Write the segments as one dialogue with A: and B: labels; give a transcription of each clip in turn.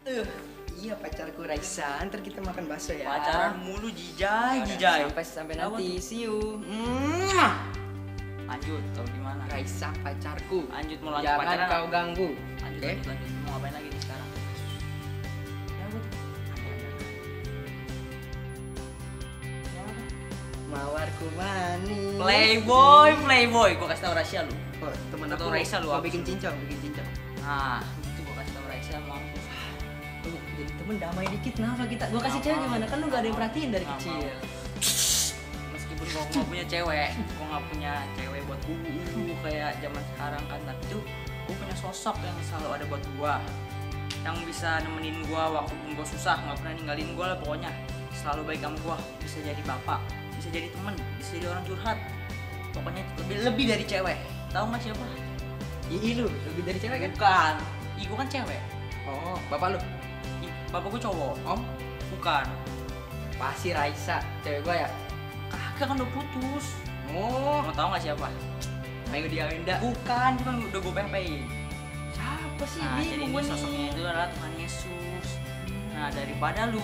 A: Iya pacarku Raisa, ntar kita makan bakso ya.
B: Pacaran mulu jijai.
A: Sampai nanti, see you.
B: Lanjut, tau gimana?
A: Raisa pacarku.
B: Lanjut mau lanjut
A: Jangan
B: pacaran.
A: kau ganggu.
B: Lanjut. Mau ngapain lagi nih sekarang?
A: Mawarku manis.
B: Playboy. Gua kasih tau rahasia lu.
A: Oh, temen
B: Atau
A: aku
B: Raisa lu
A: mau
B: apa
A: bikin
B: sih?
A: cincang.
B: Nah, itu gua kasih tau rahasia mampus.
A: Tuh, jadi temen damai dikit, kenapa kita? Gua kasih cewek gimana? Kan lu gak ada yang perhatiin dari
B: Nggak
A: kecil.
B: Meskipun gua nggak punya cewek, gua nggak punya cewek buat kayak zaman sekarang kan, tapi tuh gua punya sosok yang selalu ada buat gua, yang bisa nemenin gua waktu pun gua susah, nggak pernah ninggalin gua lah pokoknya, selalu baik sama gua, bisa jadi bapak, bisa jadi teman, bisa jadi orang curhat, pokoknya lebih dari cewek. Tahu nggak siapa?
A: Lu lebih dari cewek kan?
B: Bukan, gua kan cewek.
A: Oh, bapak lu?
B: Bapak gua cowok.
A: Om?
B: Bukan.
A: Pasti Raisa, cewek gua ya?
B: Kagak kan udah putus.
A: Oh,
B: Mau tahu nggak siapa?
A: Menggu dia Winda.
B: Bukan, cuma udah gue PHP-in.
A: Siapa sih?
B: Nah, jadi
A: Bingung
B: ini
A: gua nih.
B: sosoknya itu adalah Tuhan Yesus. Nah, daripada lu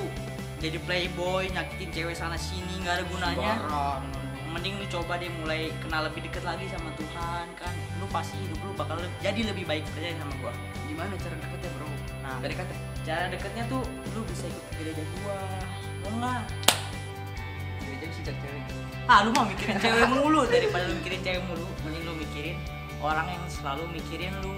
B: jadi playboy, nyakitin cewek sana sini nggak ada gunanya.
A: Sembarang.
B: Mending lu coba deh mulai kenal lebih deket lagi sama Tuhan kan. Lu pasti hidup lu bakal jadi lebih baik percaya sama gua.
A: Gimana cara deketnya bro?
B: Nah,
A: Dari kata?
B: cara deketnya tuh lu bisa ikut ke gereja gua. Mau nggak?
A: Gereja bisa cari cewek.
B: Ah, lu mau mikirin cewek mulu daripada lu mikirin cewek mulu, mending lu mikirin orang yang selalu mikirin lu.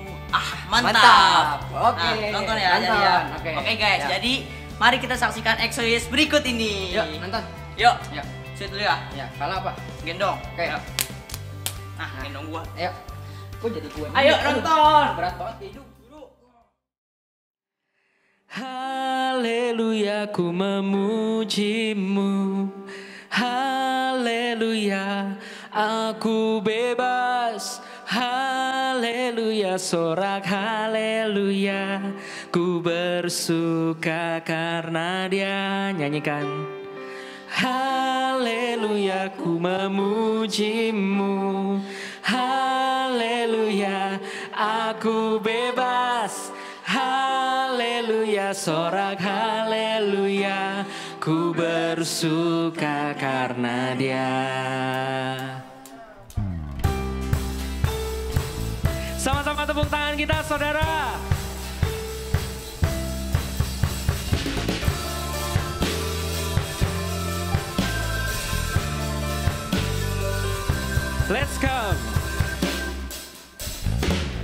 B: Mantap.
A: Oke.
B: Nah, nonton ya,
A: Nonton.
B: jadi ya.
A: Oke.
B: Oke guys,
A: Ya.
B: jadi mari kita saksikan Exodus berikut ini.
A: Yuk, nonton.
B: Yuk.
A: Ya.
B: Sit dulu ya.
A: Ya, salah apa?
B: Gendong.
A: Oke.
B: Yuk. Nah, gendong gua.
A: Ayo. Kok jadi gue?
B: Ayo nonton.
A: Berat banget hidup.
C: Haleluya, ku memujimu. Haleluya, aku bebas. Haleluya, sorak haleluya, ku bersuka karena Dia. Nyanyikan. Haleluya, ku memujimu. Haleluya, aku bebas. Haleluya, sorak haleluya, ku bersuka karena Dia. Sama-sama tepuk tangan kita, saudara. Let's come.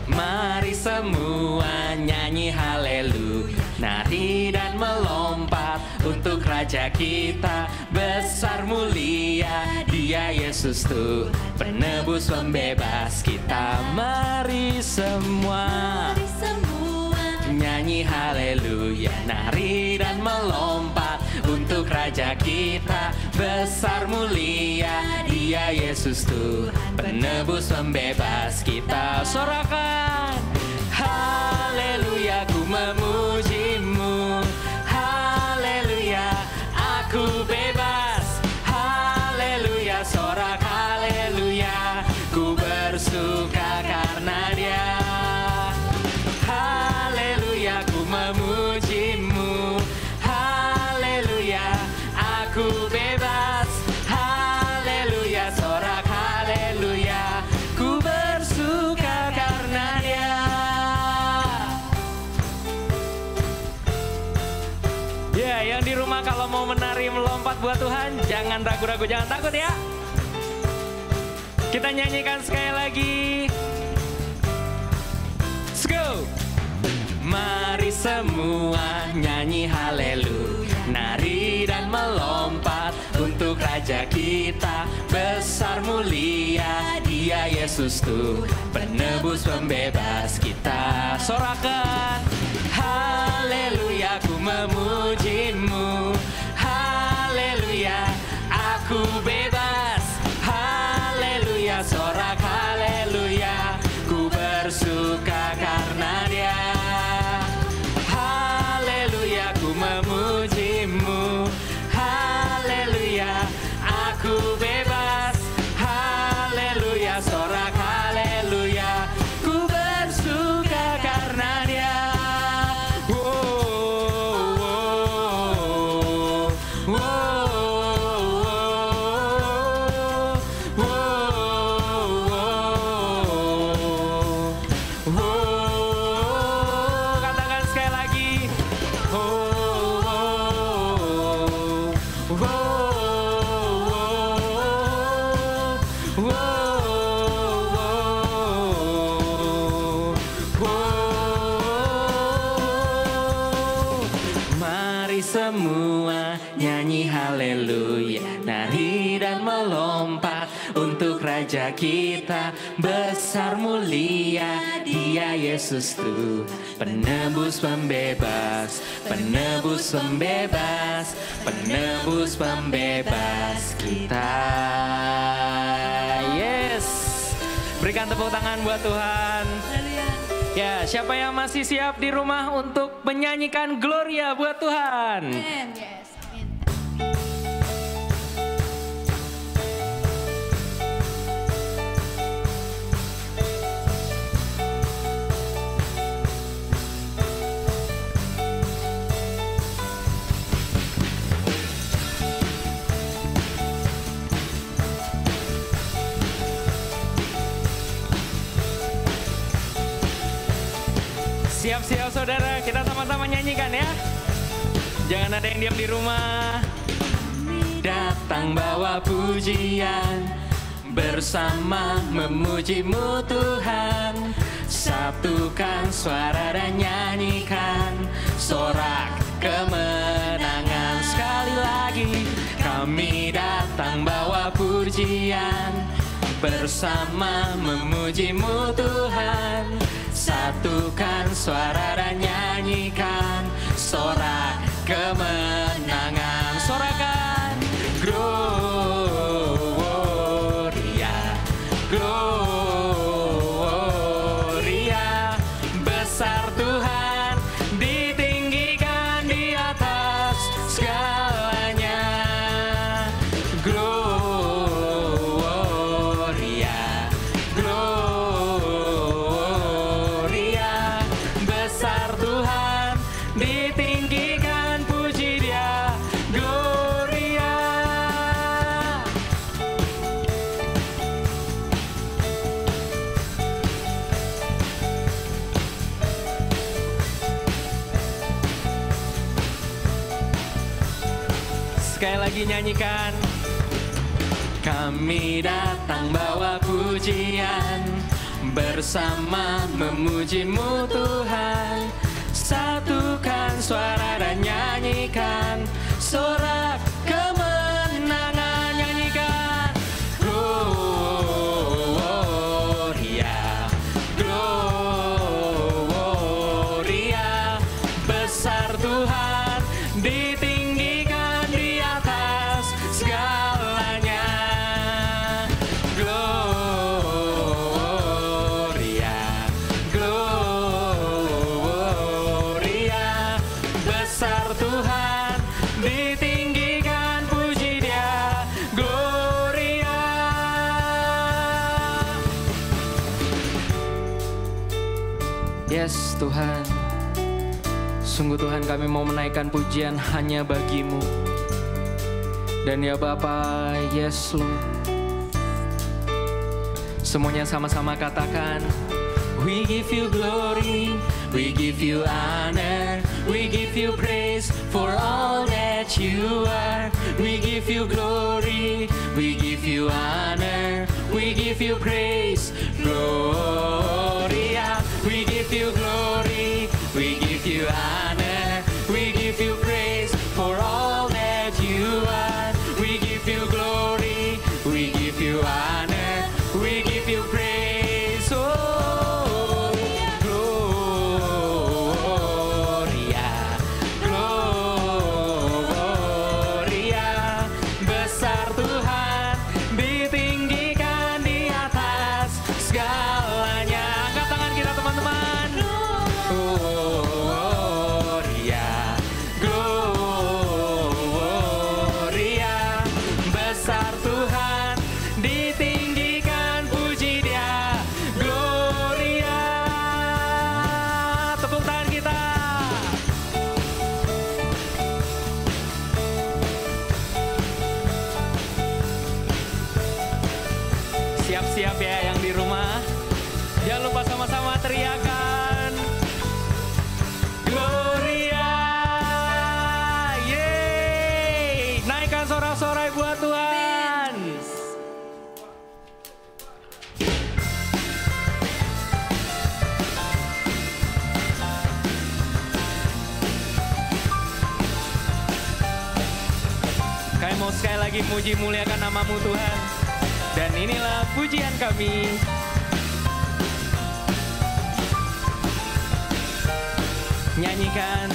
C: Mari semua nyanyi haleluya, nari dan melompat untuk Raja kita. Besar mulia Dia Yesus Tuhan, penebus pembebas kita. Mari semua nyanyi haleluya, nari dan melompat untuk Raja kita. Besar mulia Dia Yesus Tuhan, penebus pembebas kita. Sorakan. Haleluya, ku memujimu. Haleluya, aku bebas. Haleluya, sorak haleluya, ku bersuka karena Dia. Haleluya, ku memujimu. Haleluya, aku bebas. Haleluya, sorak haleluya, ku bersuka karena Dia. Ya, yang di rumah kalau mau menari melompat buat Tuhan, jangan ragu-ragu, jangan takut ya. Kita nyanyikan sekali lagi. Let's go. Mari semua nyanyi haleluya, nari dan melompat untuk Raja kita. Besar mulia Dia Yesus Tuhan, penebus pembebas kita. Sorakan. Haleluya, ku memujimu. Haleluya, aku bebas. Haleluya, sorak haleluya, ku bersuka karena Dia. Haleluya, ku memujimu. Haleluya, aku bebas. Haleluya, sorak haleluya, ku bersuka karena Dia. Oh. Mari semua nyanyi haleluya, nari dan melompat untuk Raja kita. Besar mulia Dia Yesus Tuhan, penebus pembebas, penebus pembebas, penebus pembebas kita. Yes, berikan tepuk tangan buat Tuhan. Ya, siapa yang masih siap di rumah untuk menyanyikan Gloria buat Tuhan?
D: Amen. Yes, amin.
C: Siap-siap saudara, kita sama-sama nyanyikan ya. Jangan ada yang diam di rumah. Datang bawa pujian, bersama memuji-Mu Tuhan. Satukan suara dan nyanyikan sorak kemenangan. Sekali lagi kami datang bawa pujian, bersama memuji-Mu Tuhan. Satukan suara dan nyanyikan sorak kemenangan. Sorakan Gloria, Gloria. Besar Tuhan, ditinggikan di atas segalanya. Gloria, Gloria. Besar Tuhan, ditinggikan, puji Dia. Gloria. Sekali lagi nyanyikan. Kami datang bawa pujian, bersama memuji-Mu Tuhan. Satukan suara dan nyanyikan sorak kemenangan. Nyanyikan Gloria, Gloria. Besar Tuhan, ditinggikan di atas segalanya. Gloria, Gloria. Besar Tuhan, ditinggikan, puji Dia. Gloria. Yes Tuhan, sungguh Tuhan kami mau menaikkan pujian hanya bagi-Mu. Dan ya Bapa, yes Lord. Semuanya sama-sama katakan, we give You glory, we give You honor, we give You praise for all that You are. We give You glory, we give You honor, we give You praise. Gloria, we give You glory, we give You honor, we give You praise for all that You are. We give You glory, we give You honor, we give You praise. Oh, Gloria, Gloria. Besar Tuhan, ditinggikan di atas segalanya. Angkat tangan kita teman-teman. Gloria, Gloria. Besar Tuhan, ditinggikan, puji Dia. Gloria. Tepuk tangan kita. Siap-siap ya yang di rumah. Jangan lupa sama-sama teriakan Gloria. Yeay. Naikkan sorak-sorai buat Tuhan. mau sekali lagi muji muliakan nama-Mu Tuhan. Dan inilah pujian kami. Nyanyikan.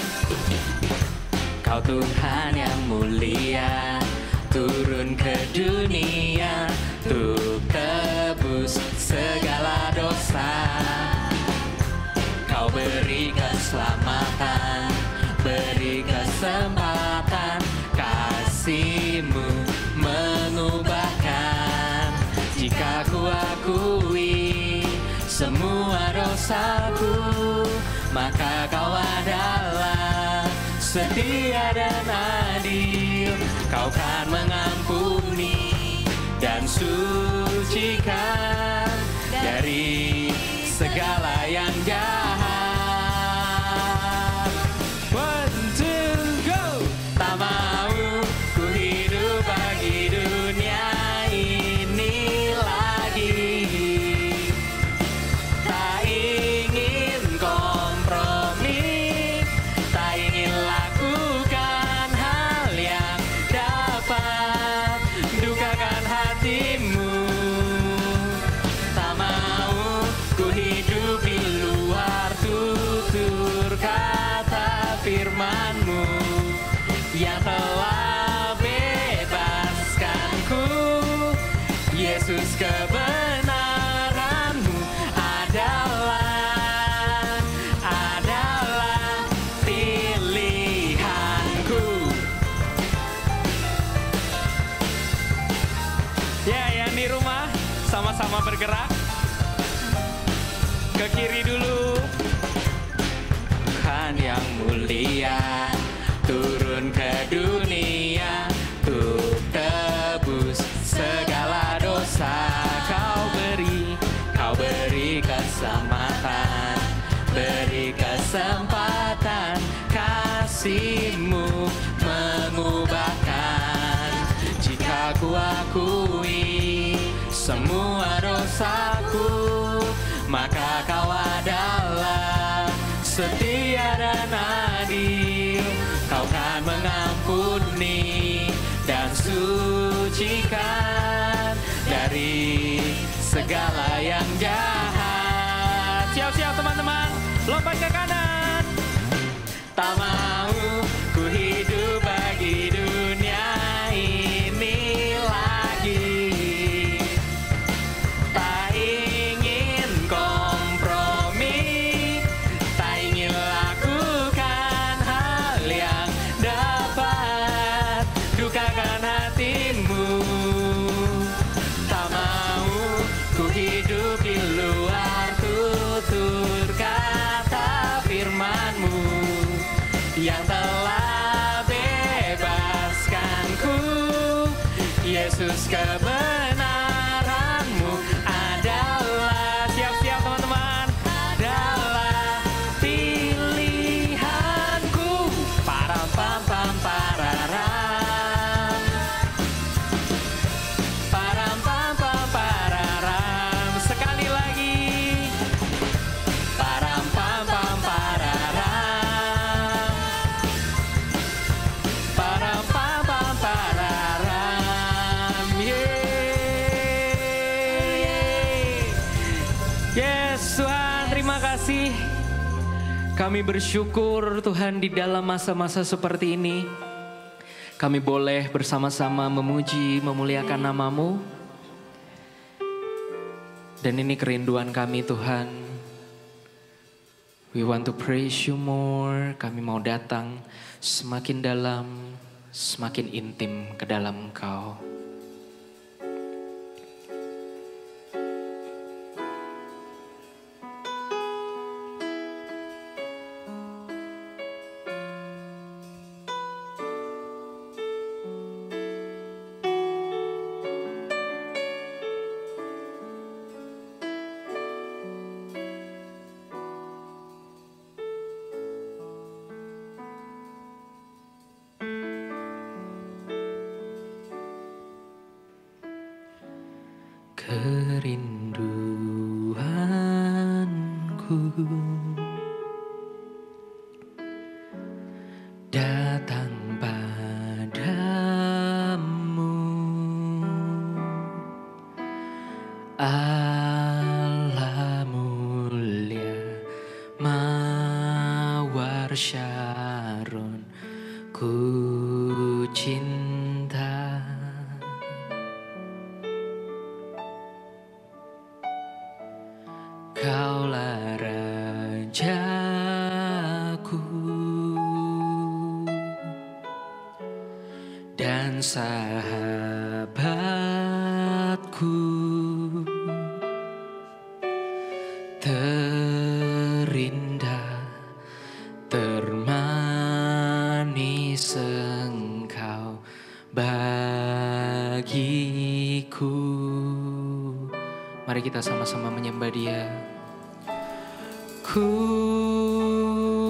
C: Kau Tuhan yang mulia, turun ke dunia untuk tebus segala dosa. Kau beri keselamatan, beri kesempatan, kasih-Mu mengubahkan. Jika ku akui semua dosaku, maka Kau adalah setia dan adil. Kau kan mengampuni dan sucikan dari segala yang jahat. 1, 2, go! Tak mau ku hidup bagi dunia ini lagi. Tak ingin kompromi, tak ingin lakukan hal yang dapat dukakan hati-Mu. Tak mau ku hidup di luar tutur kata firman-Mu yang telah bebaskanku. Yesus, kebenaran-Mu adalah pilihanku. Ya, yang di rumah sama-sama bergerak ke kiri dulu. Tuhan yang mulia, turun ke dunia untuk tebus segala dosa. Kau beri keselamatan, beri kesempatan, kasih-Mu mengubahkan. Jika ku akui semua dosaku, maka Kau adalah setia dan adil. Kau kan mengampuni dan sucikan dari segala yang jahat. Siap-siap teman-teman, lompat ke kanan. Tak mau ku hidup bagi dunia ini lagi. Tak ingin kompromi, tak ingin lakukan hal yang dapat dukakan hati-Mu. Tak mau ku hidup di luar tutur kata firman-Mu yang telah bebaskanku. Yesus, kebenaran-Mu adalah, siap-siap teman-teman, adalah pilihanku. Param pam pam pararam, param pam pam pararam. Sekali lagi, param pam pam pararam, param pam pam pararam. Yeay. Yes, Tuhan, terima kasih. Kami bersyukur Tuhan di dalam masa-masa seperti ini. Kami boleh bersama-sama memuji, memuliakan nama-Mu. Dan ini kerinduan kami Tuhan. We want to praise You more. Kami mau datang semakin dalam, semakin intim ke dalam Engkau. Kerinduanku datang padamu, Sharon, ku cinta. Kaulah rajaku dan sahabatku, terindah, termanis Engkau bagiku. Mari kita sama-sama menyembah Dia. Ku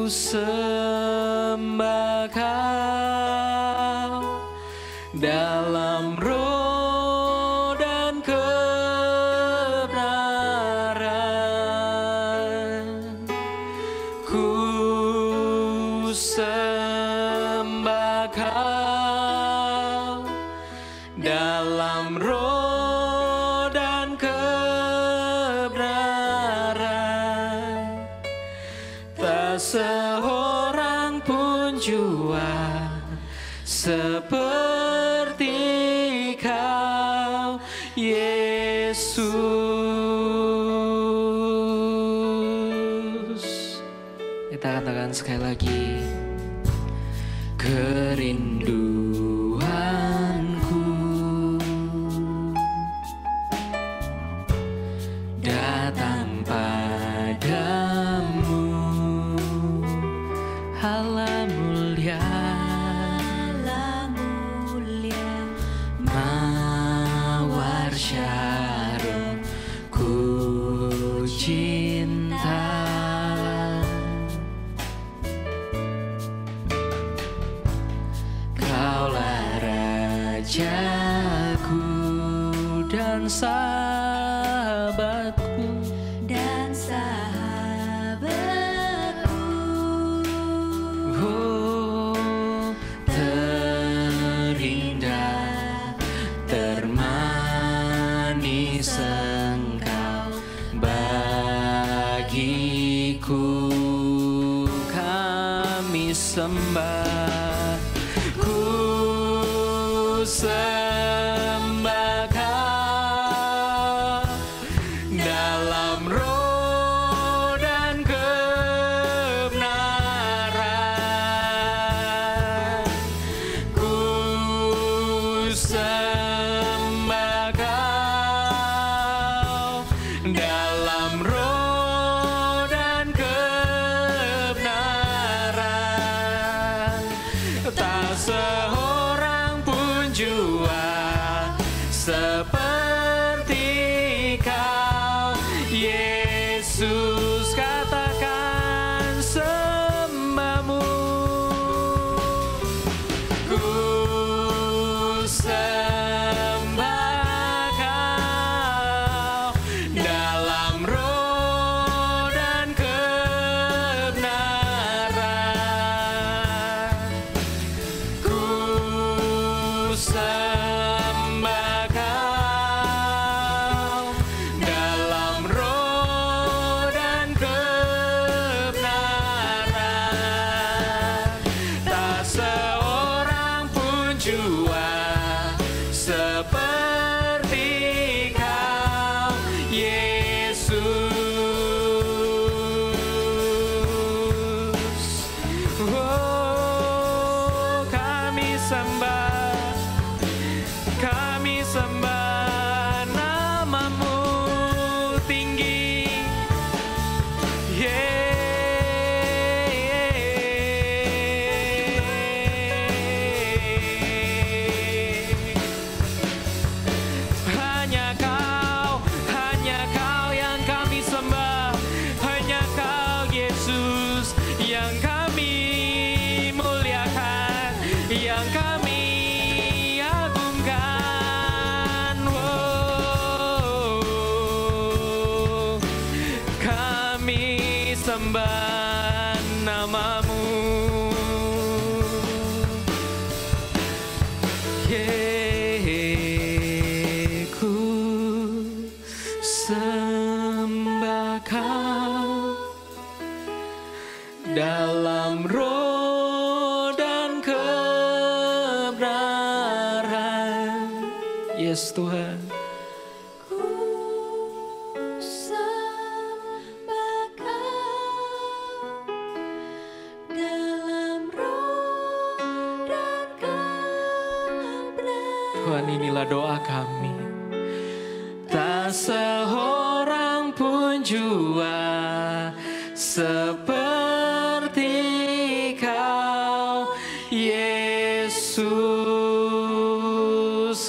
C: sembah Kau dalam roh dan kebenaran. Ku sembah Kau dalam roh dan kebenaran. Tak seorang pun jua seperti Kau, Yesus. Kita katakan sekali lagi. Kerinduanku datang padamu, Allah mulia, Mawar Sharon, ku cinta. Kaulah rajaku dan sahabatku, oh, terindah, termanis Engkau bagiku. Kami sembah, ku sembah Kau dalam roh dan kebenaran. Ku sembah Kau dalam roh dan kebenaran. Tak seorang pun jua seperti Kau, Yesus. Katakan sembahmu. Ku sembah Kau dalam roh dan kebenaran. Ku sembah Kau dalam roh dan kebenaran. Tak seorang pun jua seperti Kau, Yesus. Oh, kami sembah namamu tinggi. Hanya Kau yang kami sembah. Hanya Kau, Yesus, yang kami muliakan, yang kami Yes Tuhan.
D: Ku sembah Kau dalam roh dan kebenaran.
C: Tuhan, inilah doa kami. Tak seorang pun jua seperti Kau, Yesus.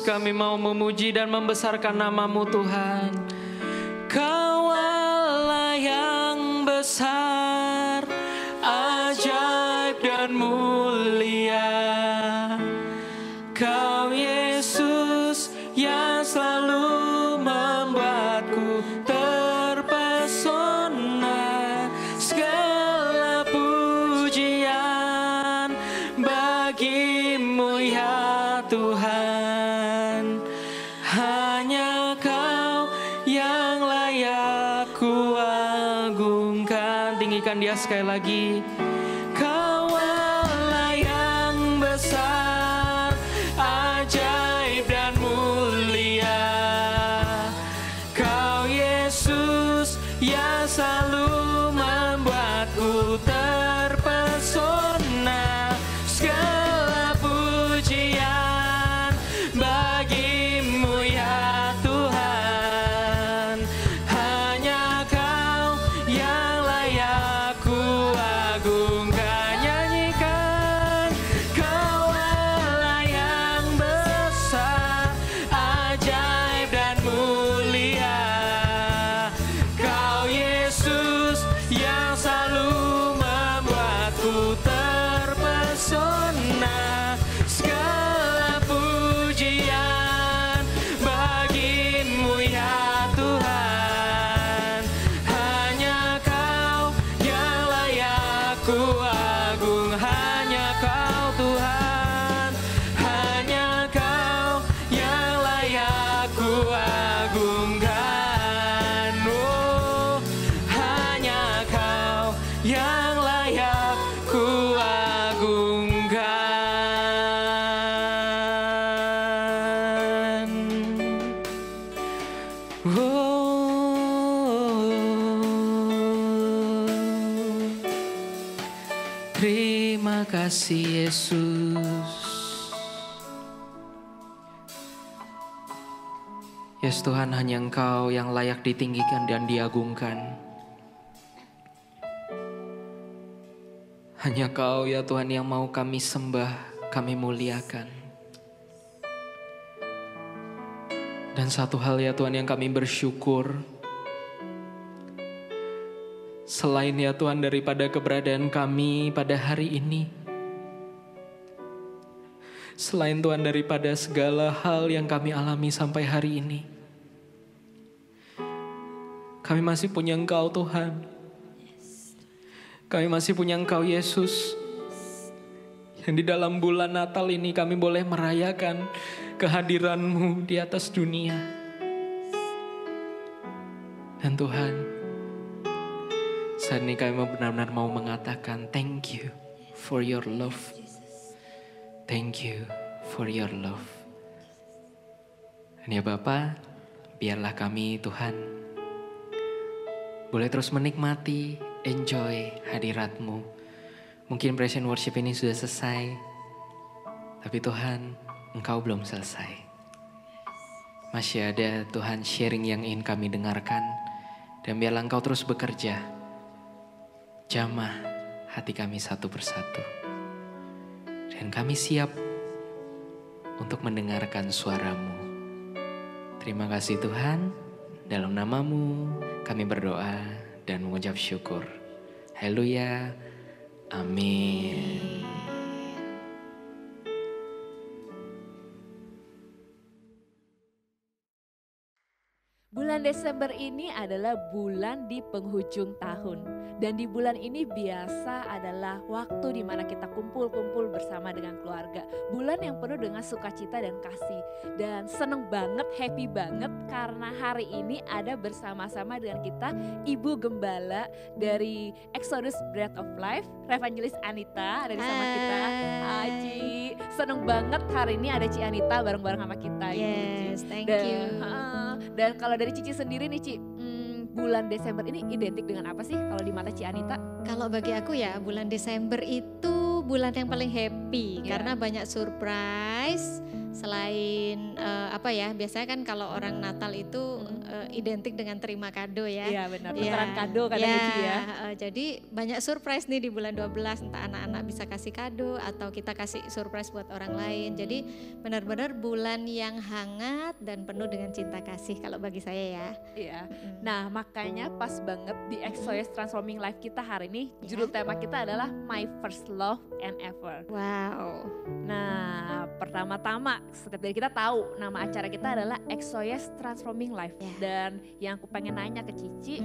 C: Kami mau memuji dan membesarkan nama-Mu Tuhan. Kau Allah yang besar, ajaib dan mulia. Kau Yesus yang selalu membuatku terpesona. Segala pujian bagi-Mu ya Tuhan. Hanya Kau yang layak ku agungkan. Tinggikan Dia sekali lagi. Kau Allah yang besar, ajaib dan mulia. Kau Yesus yang selalu membuatku terpesona. Segala pujian bagi-Mu ya Tuhan. Hanya Kau yang layak ku agungkan. Nyanyikan. Kau Allah yang besar, ajaib dan mulia. Kau Yesus yang selalu membuatku terpesona. Segala pujian bagi-Mu ya Tuhan. Hanya Kau yang layak ku agung. Hanya Kau Tuhan. Hanya Kau yang layak ku agungkan. Oh, hanya Kau yang layak ku agungkan. Terima kasih Yesus. Yes Tuhan, hanya Engkau yang layak ditinggikan dan diagungkan. Hanya Kau ya Tuhan yang mau kami sembah, kami muliakan. Dan satu hal ya Tuhan yang kami bersyukur, selain ya Tuhan daripada keberadaan kami pada hari ini, selain Tuhan daripada segala hal yang kami alami sampai hari ini, kami masih punya Engkau Tuhan. Kami masih punya Engkau Yesus. Yang di dalam bulan Natal ini kami boleh merayakan kehadiran-Mu di atas dunia. Dan Tuhan, saat ini kami benar-benar mau mengatakan thank you for your love. Thank you for your love. Dan ya Bapa, biarlah kami Tuhan boleh terus menikmati, enjoy hadirat-Mu. Mungkin praise and worship ini sudah selesai, tapi Tuhan, Engkau belum selesai. Masih ada Tuhan sharing yang ingin kami dengarkan. Dan biarlah Engkau terus bekerja, jamah hati kami satu persatu. Dan kami siap untuk mendengarkan suara-Mu. Terima kasih Tuhan, dalam nama-Mu kami berdoa dan mengucap syukur. Haleluya, amin.
D: Bulan Desember ini adalah bulan di penghujung tahun. Dan di bulan ini biasa adalah waktu di mana kita kumpul-kumpul bersama dengan keluarga. Bulan yang penuh dengan sukacita dan kasih. Dan seneng banget, happy banget karena hari ini ada bersama-sama dengan kita Ibu Gembala dari Exodus Bread of Life, Evangelis Anita ada di sama kita. Aji, seneng banget hari ini ada Ci Anita bareng-bareng sama kita.
E: Yes,
D: Ci.
E: thank
D: Dan,
E: you.
D: Dan kalau dari Cici sendiri nih Ci, bulan Desember ini identik dengan apa sih kalau di mata Ci Anita?
E: Kalau bagi aku ya bulan Desember itu bulan yang paling happy
D: Ya.
E: karena banyak surprise. Selain biasanya kan kalau orang Natal itu identik dengan terima kado ya.
D: Iya benar,
E: Iya,
D: tukeran kado katanya Ci ya.
E: Jadi banyak surprise nih di bulan 12, entah anak-anak bisa kasih kado atau kita kasih surprise buat orang lain. Jadi benar-benar bulan yang hangat dan penuh dengan cinta kasih kalau bagi saya ya.
D: Iya. Nah makanya pas banget di XOS Transforming Life kita hari ini, judul tema kita adalah My First Love and Ever.
E: Wow.
D: Nah, pertama-tama setiap dari kita tahu nama acara kita adalah XOS Transforming Life.
E: Ya.
D: Dan yang aku pengen nanya ke Cici,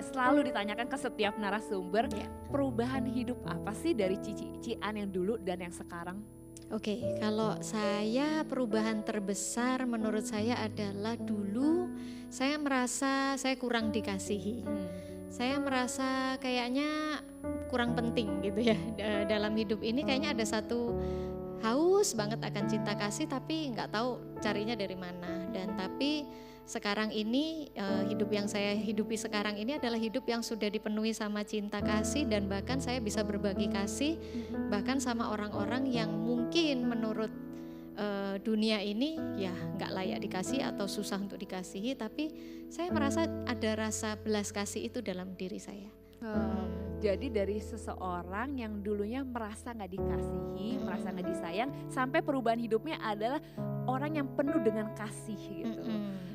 D: selalu ditanyakan ke setiap narasumber,
E: Ya.
D: perubahan hidup apa sih dari Cian yang dulu dan yang sekarang?
E: Oke, kalau saya perubahan terbesar menurut saya adalah dulu saya merasa saya kurang dikasihi. Saya merasa kayaknya kurang penting gitu ya dalam hidup ini, kayaknya ada satu haus banget akan cinta kasih tapi nggak tahu carinya dari mana. Dan tapi sekarang ini hidup yang saya hidupi sekarang ini adalah hidup yang sudah dipenuhi sama cinta kasih, dan bahkan saya bisa berbagi kasih bahkan sama orang-orang yang mungkin menurut dunia ini ya nggak layak dikasih atau susah untuk dikasihi, tapi saya merasa ada rasa belas kasih itu dalam diri saya.
D: Jadi dari seseorang yang dulunya merasa nggak dikasihi, merasa nggak disayang, sampai perubahan hidupnya adalah orang yang penuh dengan kasih gitu.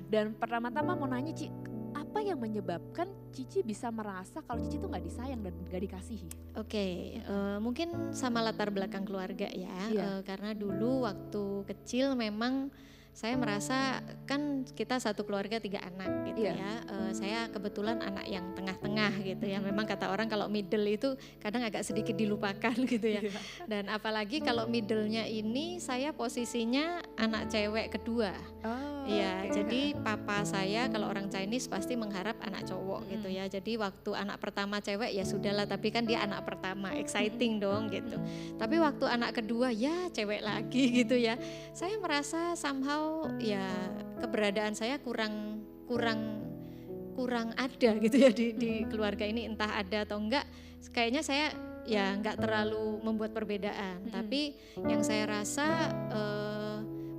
D: Dan pertama-tama mau nanya Ci, apa yang menyebabkan Cici bisa merasa kalau Cici tuh nggak disayang dan nggak dikasihi?
E: Oke, mungkin sama latar belakang keluarga ya.
D: Iya.
E: Karena dulu waktu kecil memang saya merasa kan kita satu keluarga 3 anak gitu
D: Iya.
E: ya. Saya kebetulan anak yang tengah-tengah gitu ya. Memang kata orang kalau middle itu kadang agak sedikit dilupakan gitu ya. Dan apalagi kalau middle-nya ini saya posisinya anak cewek kedua. Iya, jadi papa saya kalau orang Chinese pasti mengharap anak cowok gitu ya. Jadi waktu anak pertama cewek ya sudahlah, tapi kan dia anak pertama, exciting dong gitu. Tapi waktu anak kedua ya cewek lagi gitu ya. Saya merasa somehow ya keberadaan saya kurang ada gitu ya di keluarga ini, entah ada atau enggak. Kayaknya saya ya enggak terlalu membuat perbedaan. Tapi yang saya rasa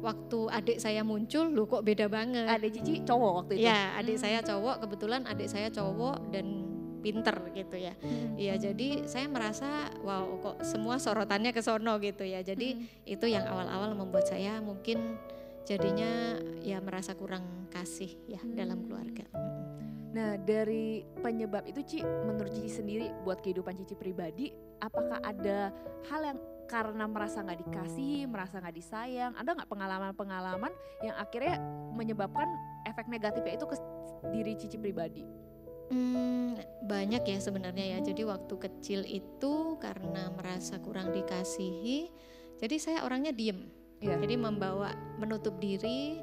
E: waktu adik saya muncul, loh kok beda banget.
D: Adik Cici cowok waktu itu?
E: Ya, adik saya cowok, kebetulan adik saya cowok dan pinter gitu ya. Iya, jadi saya merasa wow kok semua sorotannya ke sono gitu ya. Jadi itu yang awal-awal membuat saya mungkin jadinya ya merasa kurang kasih ya dalam keluarga.
D: Nah dari penyebab itu Ci, menurut Cici sendiri buat kehidupan Cici pribadi, apakah ada hal yang karena merasa nggak dikasih, merasa nggak disayang, ada nggak pengalaman-pengalaman yang akhirnya menyebabkan efek negatifnya itu ke diri Cici pribadi?
E: Banyak ya sebenarnya ya. Jadi waktu kecil itu karena merasa kurang dikasihi, jadi saya orangnya diem.
D: Iya.
E: Jadi menutup diri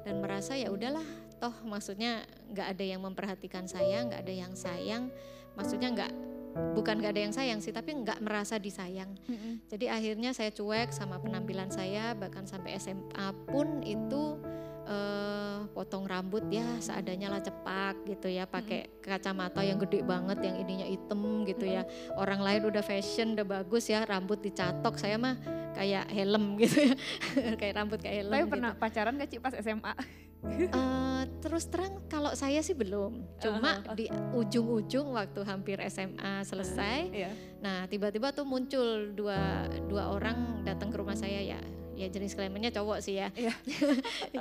E: dan merasa ya udahlah, toh maksudnya nggak ada yang memperhatikan saya, nggak ada yang sayang. Maksudnya bukan gak ada yang sayang sih, tapi nggak merasa disayang. Jadi akhirnya saya cuek sama penampilan saya, bahkan sampai SMA pun itu potong rambut ya seadanya lah, cepak gitu ya, pakai kacamata yang gede banget, yang ininya hitam gitu ya. Orang lain udah fashion, udah bagus ya, rambut dicatok, saya mah kayak helm gitu ya, kayak rambut kayak helm.
D: Tapi
E: gitu.
D: pernah pacaran gak Ci pas SMA?
E: Terus terang kalau saya sih belum, cuma di ujung-ujung waktu hampir SMA selesai, nah tiba-tiba tuh muncul dua orang datang ke rumah saya ya jenis kelaminnya cowok sih ya,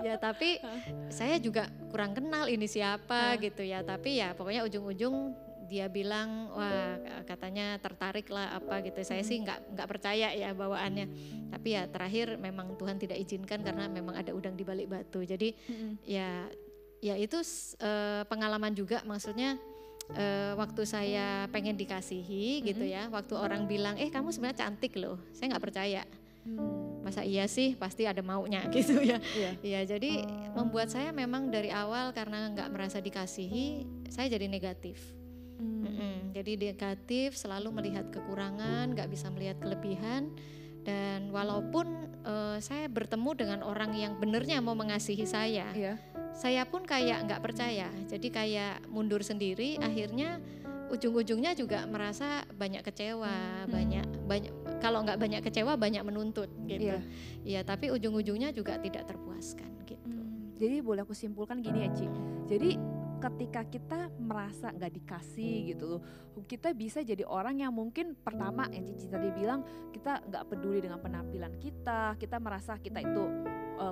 E: ya tapi saya juga kurang kenal ini siapa gitu ya, tapi ya pokoknya ujung-ujung dia bilang wah katanya tertarik lah apa gitu. Saya sih nggak percaya ya bawaannya, tapi ya terakhir memang Tuhan tidak izinkan karena memang ada udang di balik batu. Jadi ya itu pengalaman juga, maksudnya waktu saya pengen dikasihi gitu ya, waktu orang bilang kamu sebenarnya cantik loh, saya nggak percaya. Masa iya sih, pasti ada maunya gitu ya. Ya jadi membuat saya memang dari awal karena nggak merasa dikasihi, saya jadi negatif. Jadi negatif, selalu melihat kekurangan, nggak bisa melihat kelebihan, Dan walaupun saya bertemu dengan orang yang benernya mau mengasihi saya, saya pun kayak nggak percaya. Jadi kayak mundur sendiri, akhirnya ujung-ujungnya juga merasa banyak kecewa, banyak kalau nggak banyak kecewa banyak menuntut gitu. Iya, tapi ujung-ujungnya juga tidak terpuaskan gitu.
D: Jadi boleh aku simpulkan gini ya Ci. Jadi ketika kita merasa nggak dikasih gitu loh, kita bisa jadi orang yang mungkin pertama yang Cici tadi bilang, kita nggak peduli dengan penampilan kita merasa kita itu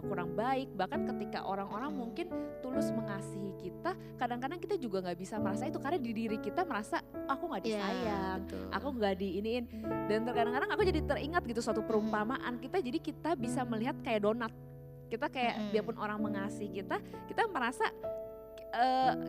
D: kurang baik. Bahkan ketika orang-orang mungkin tulus mengasihi kita, kadang-kadang kita juga nggak bisa merasa itu karena di diri kita merasa aku nggak disayang, aku nggak diiniin. Dan kadang-kadang aku jadi teringat gitu suatu perumpamaan kita, jadi kita bisa melihat kayak donat. Kita kayak biarpun orang mengasihi kita merasa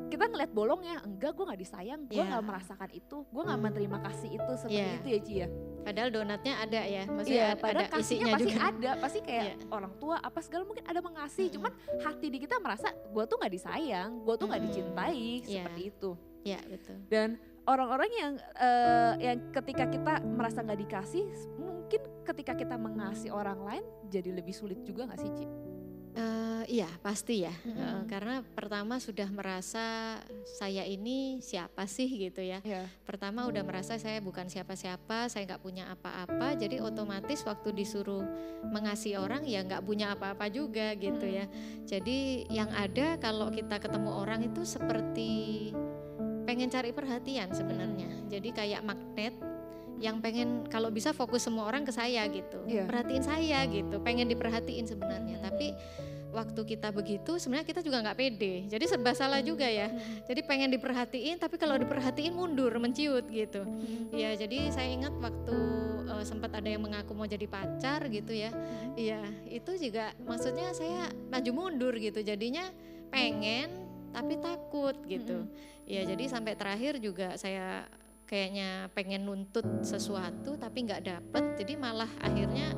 D: kita ngeliat bolongnya, enggak, gue nggak disayang, gue nggak merasakan itu, gue nggak menerima kasih itu seperti itu ya Ci ya.
E: Padahal donatnya ada ya, maksudnya
D: padahal
E: ada isinya
D: pasti
E: juga.
D: ada, pasti kayak orang tua apa segala mungkin ada mengasihi, cuman hati di kita merasa gue tuh nggak disayang, gue tuh nggak dicintai seperti itu.
E: Iya betul.
D: Dan orang-orang yang ketika kita merasa nggak dikasih, mungkin ketika kita mengasihi orang lain jadi lebih sulit juga nggak sih Ci?
E: Iya pasti ya, karena pertama sudah merasa saya ini siapa sih gitu ya. Pertama udah merasa saya bukan siapa-siapa, saya nggak punya apa-apa, jadi otomatis waktu disuruh mengasihi orang ya nggak punya apa-apa juga gitu ya. Jadi yang ada kalau kita ketemu orang itu seperti pengen cari perhatian sebenarnya, jadi kayak magnet yang pengen kalau bisa fokus semua orang ke saya gitu, perhatiin saya gitu, pengen diperhatiin sebenarnya. Tapi waktu kita begitu sebenarnya kita juga nggak pede, jadi serba salah juga ya. Jadi pengen diperhatiin, tapi kalau diperhatiin mundur, menciut gitu. Ya jadi saya ingat waktu sempat ada yang mengaku mau jadi pacar gitu ya. Iya itu juga maksudnya saya maju mundur gitu, jadinya pengen tapi takut gitu. Ya jadi sampai terakhir juga saya kayaknya pengen nuntut sesuatu tapi nggak dapet, jadi malah akhirnya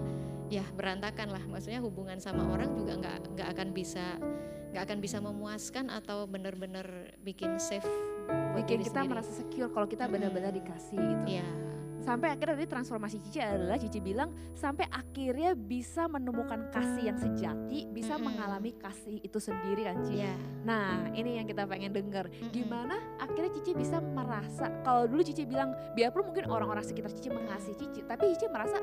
E: ya berantakan lah, maksudnya hubungan sama orang juga nggak akan bisa memuaskan atau benar-benar bikin safe,
D: bikin kita merasa secure kalau kita benar-benar dikasih gitu.
E: Ya.
D: Sampai akhirnya tadi transformasi Cici adalah Cici bilang sampai akhirnya bisa menemukan kasih yang sejati, bisa mengalami kasih itu sendiri kan Cici. Nah ini yang kita pengen dengar, gimana akhirnya Cici bisa merasa, kalau dulu Cici bilang biarpun mungkin orang-orang sekitar Cici mengasihi Cici, tapi Cici merasa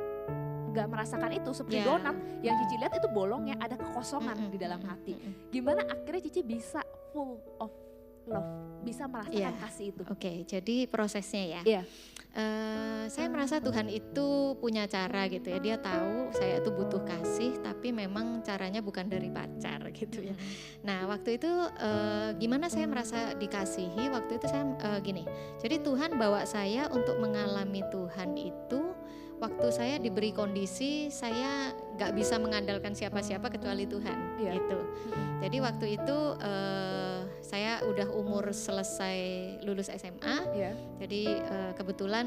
D: gak merasakan itu seperti donat yang Cici lihat itu bolongnya, ada kekosongan di dalam hati. Gimana akhirnya Cici bisa full of love, bisa merasakan kasih itu?
E: Oke, jadi prosesnya ya. Saya merasa Tuhan itu punya cara gitu ya. Dia tahu saya itu butuh kasih, tapi memang caranya bukan dari pacar gitu ya. Nah waktu itu gimana saya merasa dikasihi? Waktu itu saya gini. Jadi Tuhan bawa saya untuk mengalami Tuhan itu waktu saya diberi kondisi saya nggak bisa mengandalkan siapa-siapa kecuali Tuhan gitu. Jadi waktu itu saya udah umur selesai lulus SMA. Jadi kebetulan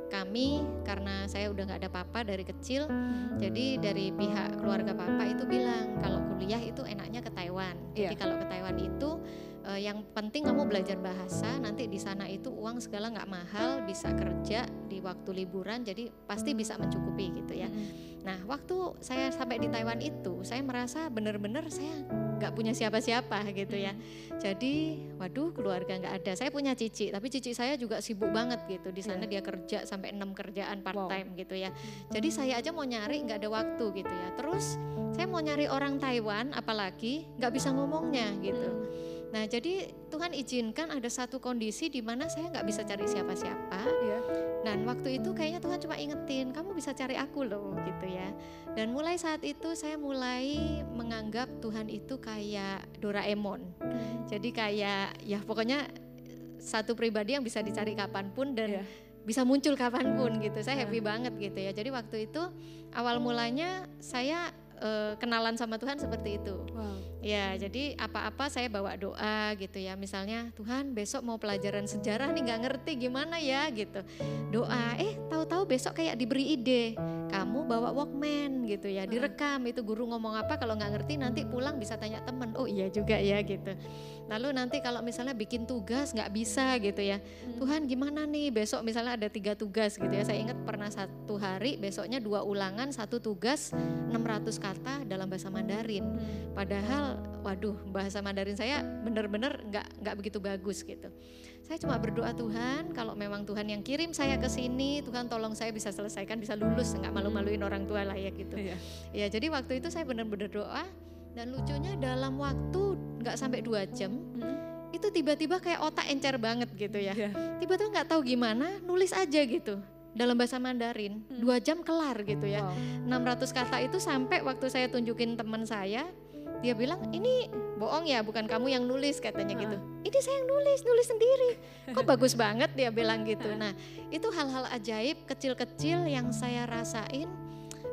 E: kami karena saya udah nggak ada papa dari kecil, jadi dari pihak keluarga papa itu bilang kalau kuliah itu enaknya ke Taiwan. Jadi kalau ke Taiwan itu yang penting kamu belajar bahasa, nanti di sana itu uang segala nggak mahal, bisa kerja di waktu liburan, jadi pasti bisa mencukupi gitu ya. Nah waktu saya sampai di Taiwan itu saya merasa benar-benar saya nggak punya siapa-siapa gitu ya. Jadi waduh keluarga nggak ada. Saya punya cici, tapi cici saya juga sibuk banget gitu. Di sana dia kerja sampai 6 kerjaan part time gitu ya. Jadi saya aja mau nyari nggak ada waktu gitu ya. Terus saya mau nyari orang Taiwan apalagi nggak bisa ngomongnya gitu. Nah jadi Tuhan izinkan ada satu kondisi di mana saya nggak bisa cari siapa-siapa. Dan waktu itu kayaknya Tuhan cuma ingetin, kamu bisa cari aku loh gitu ya. Dan mulai saat itu saya mulai menganggap Tuhan itu kayak Doraemon. Jadi kayak ya pokoknya satu pribadi yang bisa dicari kapanpun dan bisa muncul kapanpun gitu. Saya happy banget gitu ya. Jadi waktu itu awal mulanya saya kenalan sama Tuhan seperti itu. Ya jadi apa-apa saya bawa doa gitu ya. Misalnya Tuhan besok mau pelajaran sejarah nih nggak ngerti gimana ya gitu. Doa tahu-tahu besok kayak diberi ide. kamu bawa Walkman gitu ya, direkam itu guru ngomong apa, kalau nggak ngerti nanti pulang bisa tanya temen, oh iya juga ya gitu. Lalu nanti kalau misalnya bikin tugas nggak bisa gitu ya, Tuhan gimana nih besok misalnya ada 3 tugas gitu ya, saya ingat pernah satu hari besoknya 2 ulangan, 1 tugas 600 kata dalam bahasa Mandarin. Padahal waduh bahasa Mandarin saya benar-benar nggak begitu bagus gitu. Saya cuma berdoa, Tuhan kalau memang Tuhan yang kirim saya ke sini, Tuhan tolong saya bisa selesaikan, bisa lulus, nggak malu-maluin orang tua lah ya gitu. Ya jadi waktu itu saya benar-benar berdoa, dan lucunya dalam waktu nggak sampai 2 jam itu tiba-tiba kayak otak encer banget gitu ya. Tiba-tiba nggak tahu gimana nulis aja gitu dalam bahasa Mandarin, 2 jam kelar gitu ya. 600 kata itu sampai waktu saya tunjukin teman saya, dia bilang ini bohong ya, bukan kamu yang nulis katanya gitu. Ini saya yang nulis sendiri. Kok bagus banget dia bilang gitu. Nah itu hal-hal ajaib kecil-kecil yang saya rasain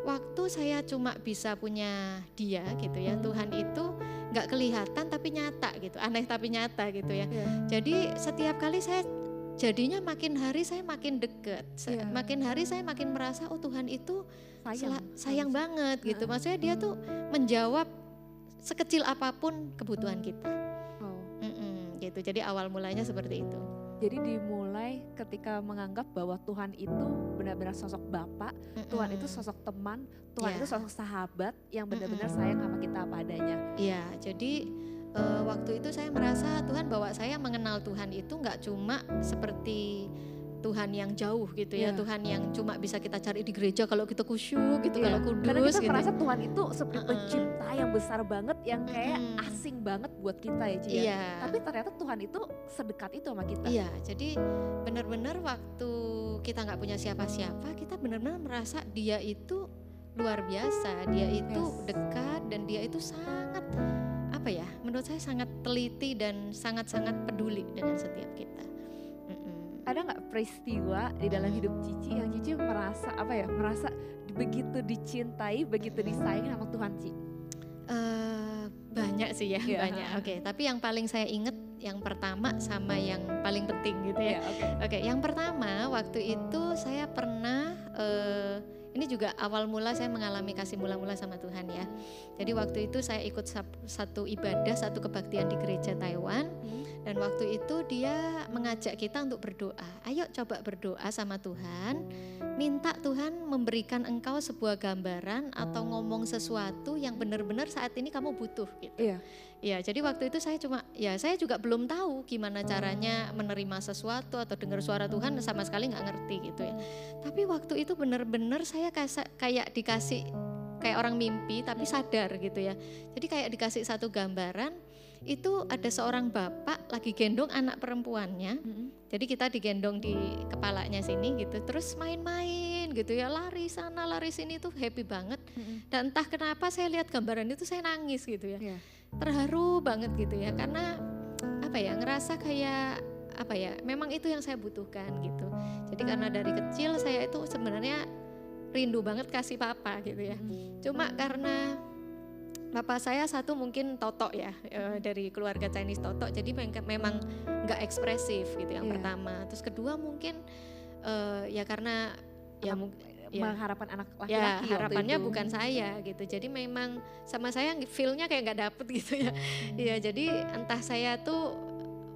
E: waktu saya cuma bisa punya dia gitu ya. Tuhan itu nggak kelihatan tapi nyata gitu, aneh tapi nyata gitu ya. Jadi setiap kali saya jadinya makin hari saya makin deket, makin hari saya makin merasa oh Tuhan itu sayang banget gitu. Maksudnya dia tuh menjawab sekecil apapun kebutuhan kita. Gitu. Jadi awal mulanya seperti itu.
D: Jadi dimulai ketika menganggap bahwa Tuhan itu benar-benar sosok Bapak, Tuhan itu sosok teman, Tuhan itu sosok sahabat yang benar-benar sayang sama kita apa adanya.
E: Iya, jadi waktu itu saya merasa Tuhan bawa saya mengenal Tuhan itu nggak cuma seperti Tuhan yang jauh gitu ya, Tuhan yang cuma bisa kita cari di gereja kalau kita khusyuk gitu, kalau kudus.
D: Karena kita
E: gitu.
D: merasa Tuhan itu seperti pencipta yang besar banget, yang kayak asing banget buat kita ya Ci. Tapi ternyata Tuhan itu sedekat itu sama kita.
E: Iya, jadi benar-benar waktu kita nggak punya siapa-siapa, kita benar-benar merasa Dia itu luar biasa, Dia itu dekat, dan Dia itu sangat apa ya? Menurut saya sangat teliti dan sangat-sangat peduli dengan setiap kita.
D: Ada nggak peristiwa di dalam hidup Cici yang Cici merasa apa ya, merasa begitu dicintai, begitu disayangi sama Tuhan Ci?
E: Banyak sih ya, banyak. Oke, tapi yang paling saya ingat yang pertama sama yang paling penting gitu ya. Oke, yang pertama waktu itu saya pernah ini juga awal mula saya mengalami kasih mula-mula sama Tuhan ya. Jadi waktu itu saya ikut satu ibadah, satu kebaktian di gereja Taiwan. Dan waktu itu dia mengajak kita untuk berdoa. Ayo coba berdoa sama Tuhan. Minta Tuhan memberikan engkau sebuah gambaran atau ngomong sesuatu yang benar-benar saat ini kamu butuh gitu. Ya, jadi waktu itu saya juga belum tahu gimana caranya menerima sesuatu atau dengar suara Tuhan, sama sekali nggak ngerti gitu ya. Tapi waktu itu benar-benar saya kayak dikasih kayak orang mimpi tapi sadar gitu ya. Jadi kayak dikasih satu gambaran, itu ada seorang bapak lagi gendong anak perempuannya. Jadi kita digendong di kepalanya sini gitu, terus main-main gitu ya, lari sana lari sini tuh happy banget. Dan entah kenapa saya lihat gambaran itu saya nangis gitu ya. Terharu banget gitu ya, karena apa ya, ngerasa kayak apa ya, memang itu yang saya butuhkan gitu. Jadi karena dari kecil saya itu sebenarnya rindu banget kasih papa gitu ya. Cuma karena papa saya satu mungkin totok ya, dari keluarga Chinese totok, jadi memang nggak ekspresif gitu yang pertama. Terus kedua mungkin ya karena
D: mengharapkan anak laki-laki,
E: ya harapannya bukan saya gitu. Jadi memang sama saya feel-nya kayak nggak dapet gitu ya. Ya jadi entah saya tuh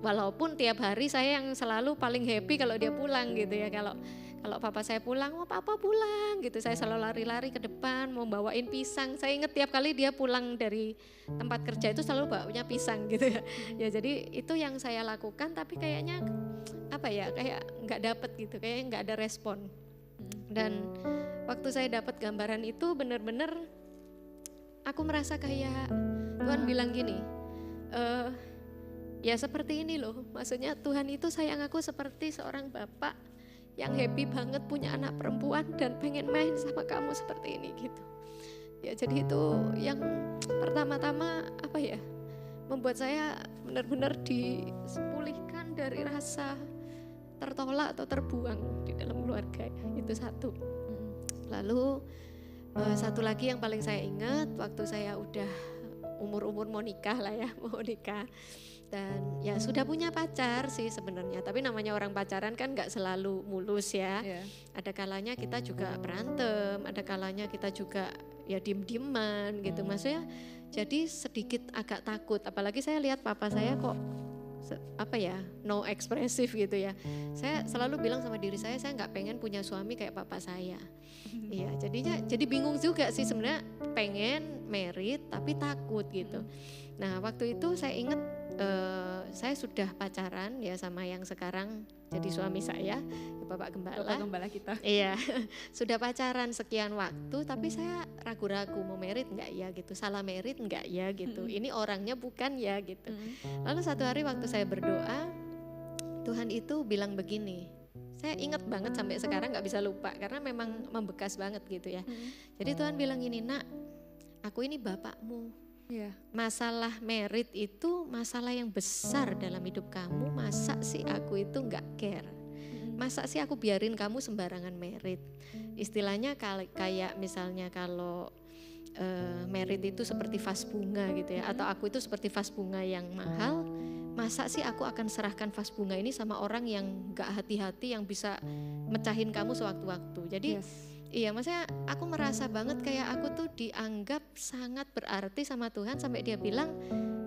E: walaupun tiap hari saya yang selalu paling happy kalau dia pulang gitu ya. Kalau papa saya pulang, mau papa pulang gitu, saya selalu lari-lari ke depan mau bawain pisang. Saya ingat tiap kali dia pulang dari tempat kerja itu selalu bawanya pisang gitu ya. Ya jadi itu yang saya lakukan, tapi kayaknya apa ya, kayak nggak dapet gitu, kayak nggak ada respon. Dan waktu saya dapat gambaran itu benar-benar aku merasa kayak Tuhan bilang gini, ya seperti ini loh, maksudnya Tuhan itu sayang aku seperti seorang bapak yang happy banget punya anak perempuan dan pengen main sama kamu seperti ini gitu. Ya jadi itu yang pertama-tama apa ya, membuat saya benar-benar dipulihkan dari rasa tertolak atau terbuang di dalam keluarga ya. Itu satu. Lalu satu lagi yang paling saya ingat waktu saya udah umur mau nikah lah ya, mau nikah. Dan ya sudah punya pacar sih sebenarnya, tapi namanya orang pacaran kan nggak selalu mulus ya. Ada kalanya kita juga berantem, ada kalanya kita juga ya diem-dieman gitu. Maksudnya jadi sedikit agak takut, apalagi saya lihat papa saya kok no ekspresif gitu ya. Saya selalu bilang sama diri saya nggak pengen punya suami kayak papa saya. Iya, jadi bingung juga sih sebenarnya, pengen married tapi takut gitu. Nah waktu itu saya ingat saya sudah pacaran ya sama yang sekarang jadi suami saya, Bapak Gembala
D: kita.
E: Iya, sudah pacaran sekian waktu, tapi saya ragu-ragu mau merit nggak ya gitu, salah merit nggak ya gitu, ini orangnya bukan ya gitu. Lalu satu hari waktu saya berdoa, Tuhan itu bilang begini, saya ingat banget sampai sekarang nggak bisa lupa karena memang membekas banget gitu ya. Jadi Tuhan bilang gini, nak, aku ini bapakmu. Masalah merit itu masalah yang besar dalam hidup kamu. Masa sih aku itu nggak care? Masa sih aku biarin kamu sembarangan merit? Istilahnya kayak misalnya kalau merit itu seperti vas bunga gitu ya, atau aku itu seperti vas bunga yang mahal. Masa sih aku akan serahkan vas bunga ini sama orang yang nggak hati-hati, yang bisa mecahin kamu sewaktu-waktu? Jadi iya, maksudnya aku merasa banget kayak aku tuh dianggap sangat berarti sama Tuhan sampai dia bilang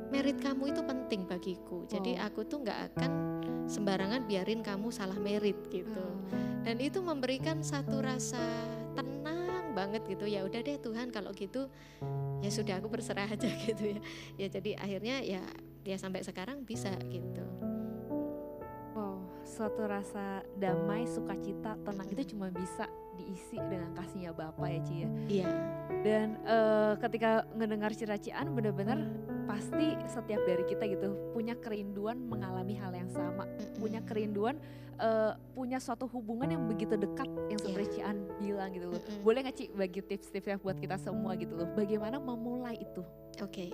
E: merit kamu itu penting bagiku. Jadi aku tuh nggak akan sembarangan biarin kamu salah merit gitu. Dan itu memberikan satu rasa tenang banget gitu. Ya udah deh Tuhan, kalau gitu ya sudah, aku berserah aja gitu ya. Ya jadi akhirnya ya sampai sekarang bisa gitu.
D: Suatu rasa damai, sukacita, tenang itu cuma bisa diisi dengan kasihnya Bapa ya Ci ya.
E: Iya.
D: Dan ketika ngedengar cerita-cian benar-benar pasti setiap dari kita gitu punya kerinduan mengalami hal yang sama, punya kerinduan punya suatu hubungan yang begitu dekat yang seperti Cian bilang gitu loh. Boleh nggak Ci bagi tips-tipsnya buat kita semua gitu loh, bagaimana memulai itu?
E: Oke.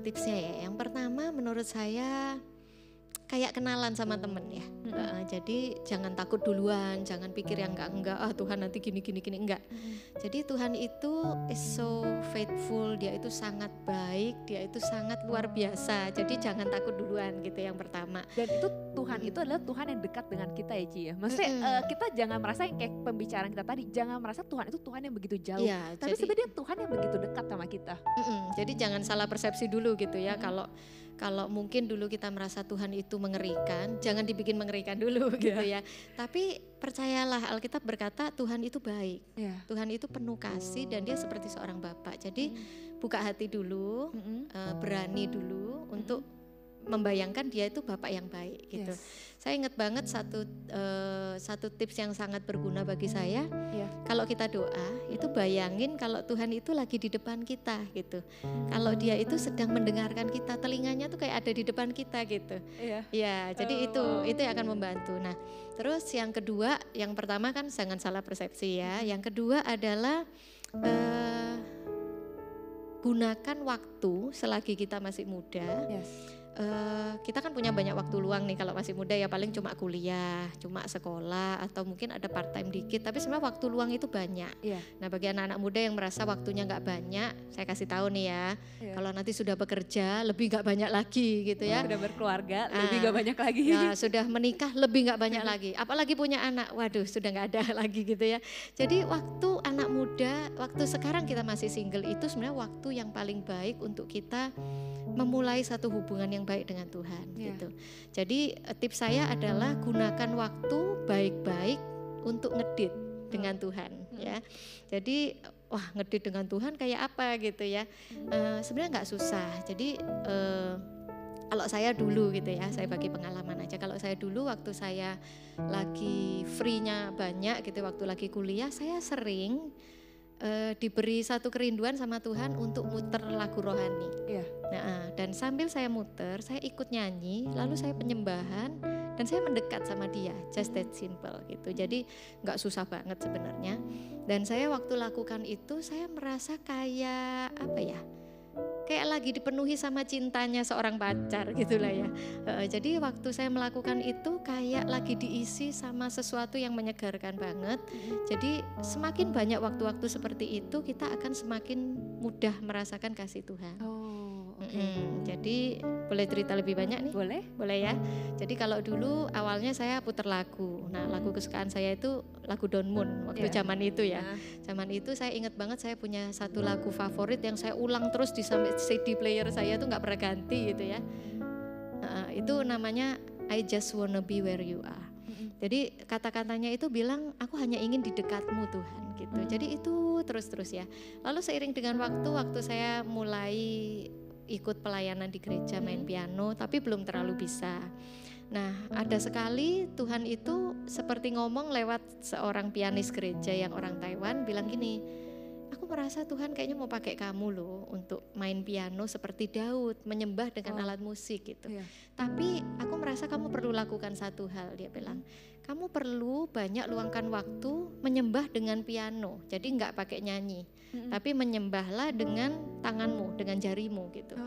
E: Tipsnya ya, yang pertama menurut saya kayak kenalan sama temen ya. Jadi jangan takut duluan, jangan pikir yang enggak, Tuhan nanti gini enggak. Jadi Tuhan itu is so faithful, dia itu sangat baik, dia itu sangat luar biasa. Jadi jangan takut duluan gitu yang pertama.
D: Dan itu Tuhan itu adalah Tuhan yang dekat dengan kita ya Ci ya. Maksudnya kita jangan merasa yang kayak pembicaraan kita tadi, jangan merasa Tuhan itu Tuhan yang begitu jauh. Ya, tapi sebenarnya Tuhan yang begitu dekat sama kita.
E: Jadi jangan salah persepsi dulu gitu ya. Kalau mungkin dulu kita merasa Tuhan itu mengerikan, jangan dibikin mengerikan dulu gitu ya. Tapi percayalah, Alkitab berkata Tuhan itu baik, Tuhan itu penuh kasih dan dia seperti seorang Bapa. Jadi buka hati dulu, berani dulu untuk membayangkan dia itu Bapak yang baik gitu. Saya ingat banget satu tips yang sangat berguna bagi saya. Kalau kita doa itu bayangin kalau Tuhan itu lagi di depan kita gitu. Kalau dia itu sedang mendengarkan kita, telinganya tuh kayak ada di depan kita gitu. Ya, jadi itu yang akan membantu. Nah, terus yang kedua, yang pertama kan jangan salah persepsi ya. Yang kedua adalah gunakan waktu selagi kita masih muda. Kita kan punya banyak waktu luang nih kalau masih muda ya, paling cuma kuliah, cuma sekolah atau mungkin ada part time dikit, tapi sebenarnya waktu luang itu banyak. Nah bagi anak-anak muda yang merasa waktunya nggak banyak, saya kasih tahu nih ya, kalau nanti sudah bekerja lebih nggak banyak lagi gitu ya.
D: Sudah berkeluarga lebih nggak banyak lagi.
E: Nah, sudah menikah lebih nggak banyak lagi, apalagi punya anak, waduh sudah nggak ada lagi gitu ya. Jadi waktu anak muda, waktu sekarang kita masih single itu sebenarnya waktu yang paling baik untuk kita memulai satu hubungan yang baik dengan Tuhan gitu. Jadi tips saya adalah gunakan waktu baik-baik untuk ngedit dengan Tuhan ya. Jadi ngedit dengan Tuhan kayak apa gitu ya. Sebenarnya nggak susah. Jadi kalau saya dulu gitu ya, saya bagi pengalaman aja. Kalau saya dulu waktu saya lagi free-nya banyak gitu, waktu lagi kuliah, saya sering diberi satu kerinduan sama Tuhan untuk muter lagu rohani. Nah, dan sambil saya muter, saya ikut nyanyi, lalu saya penyembahan dan saya mendekat sama Dia, just that simple gitu. Jadi nggak susah banget sebenarnya. Dan saya waktu lakukan itu, saya merasa kayak apa ya? Kayak lagi dipenuhi sama cintanya seorang pacar gitulah ya. Jadi waktu saya melakukan itu kayak lagi diisi sama sesuatu yang menyegarkan banget. Jadi semakin banyak waktu-waktu seperti itu, kita akan semakin mudah merasakan kasih Tuhan. Jadi boleh cerita lebih banyak nih? Boleh ya. Jadi kalau dulu awalnya saya putar lagu. Nah, lagu kesukaan saya itu lagu Don Moon waktu zaman itu ya. Zaman itu saya ingat banget saya punya satu lagu favorit yang saya ulang terus di sampai CD player saya tuh nggak pernah ganti gitu ya. Itu namanya I Just Wanna Be Where You Are. Jadi kata-katanya itu bilang aku hanya ingin di dekatmu Tuhan gitu. Jadi itu terus-terus ya. Lalu seiring dengan waktu saya mulai ikut pelayanan di gereja main piano tapi belum terlalu bisa. Nah, ada sekali Tuhan itu seperti ngomong lewat seorang pianis gereja yang orang Taiwan bilang gini, aku merasa Tuhan kayaknya mau pakai kamu loh untuk main piano seperti Daud, menyembah dengan alat musik gitu. Tapi aku merasa kamu perlu lakukan satu hal, dia bilang. Kamu perlu banyak luangkan waktu menyembah dengan piano. Jadi enggak pakai nyanyi, tapi menyembahlah dengan tanganmu, dengan jarimu gitu.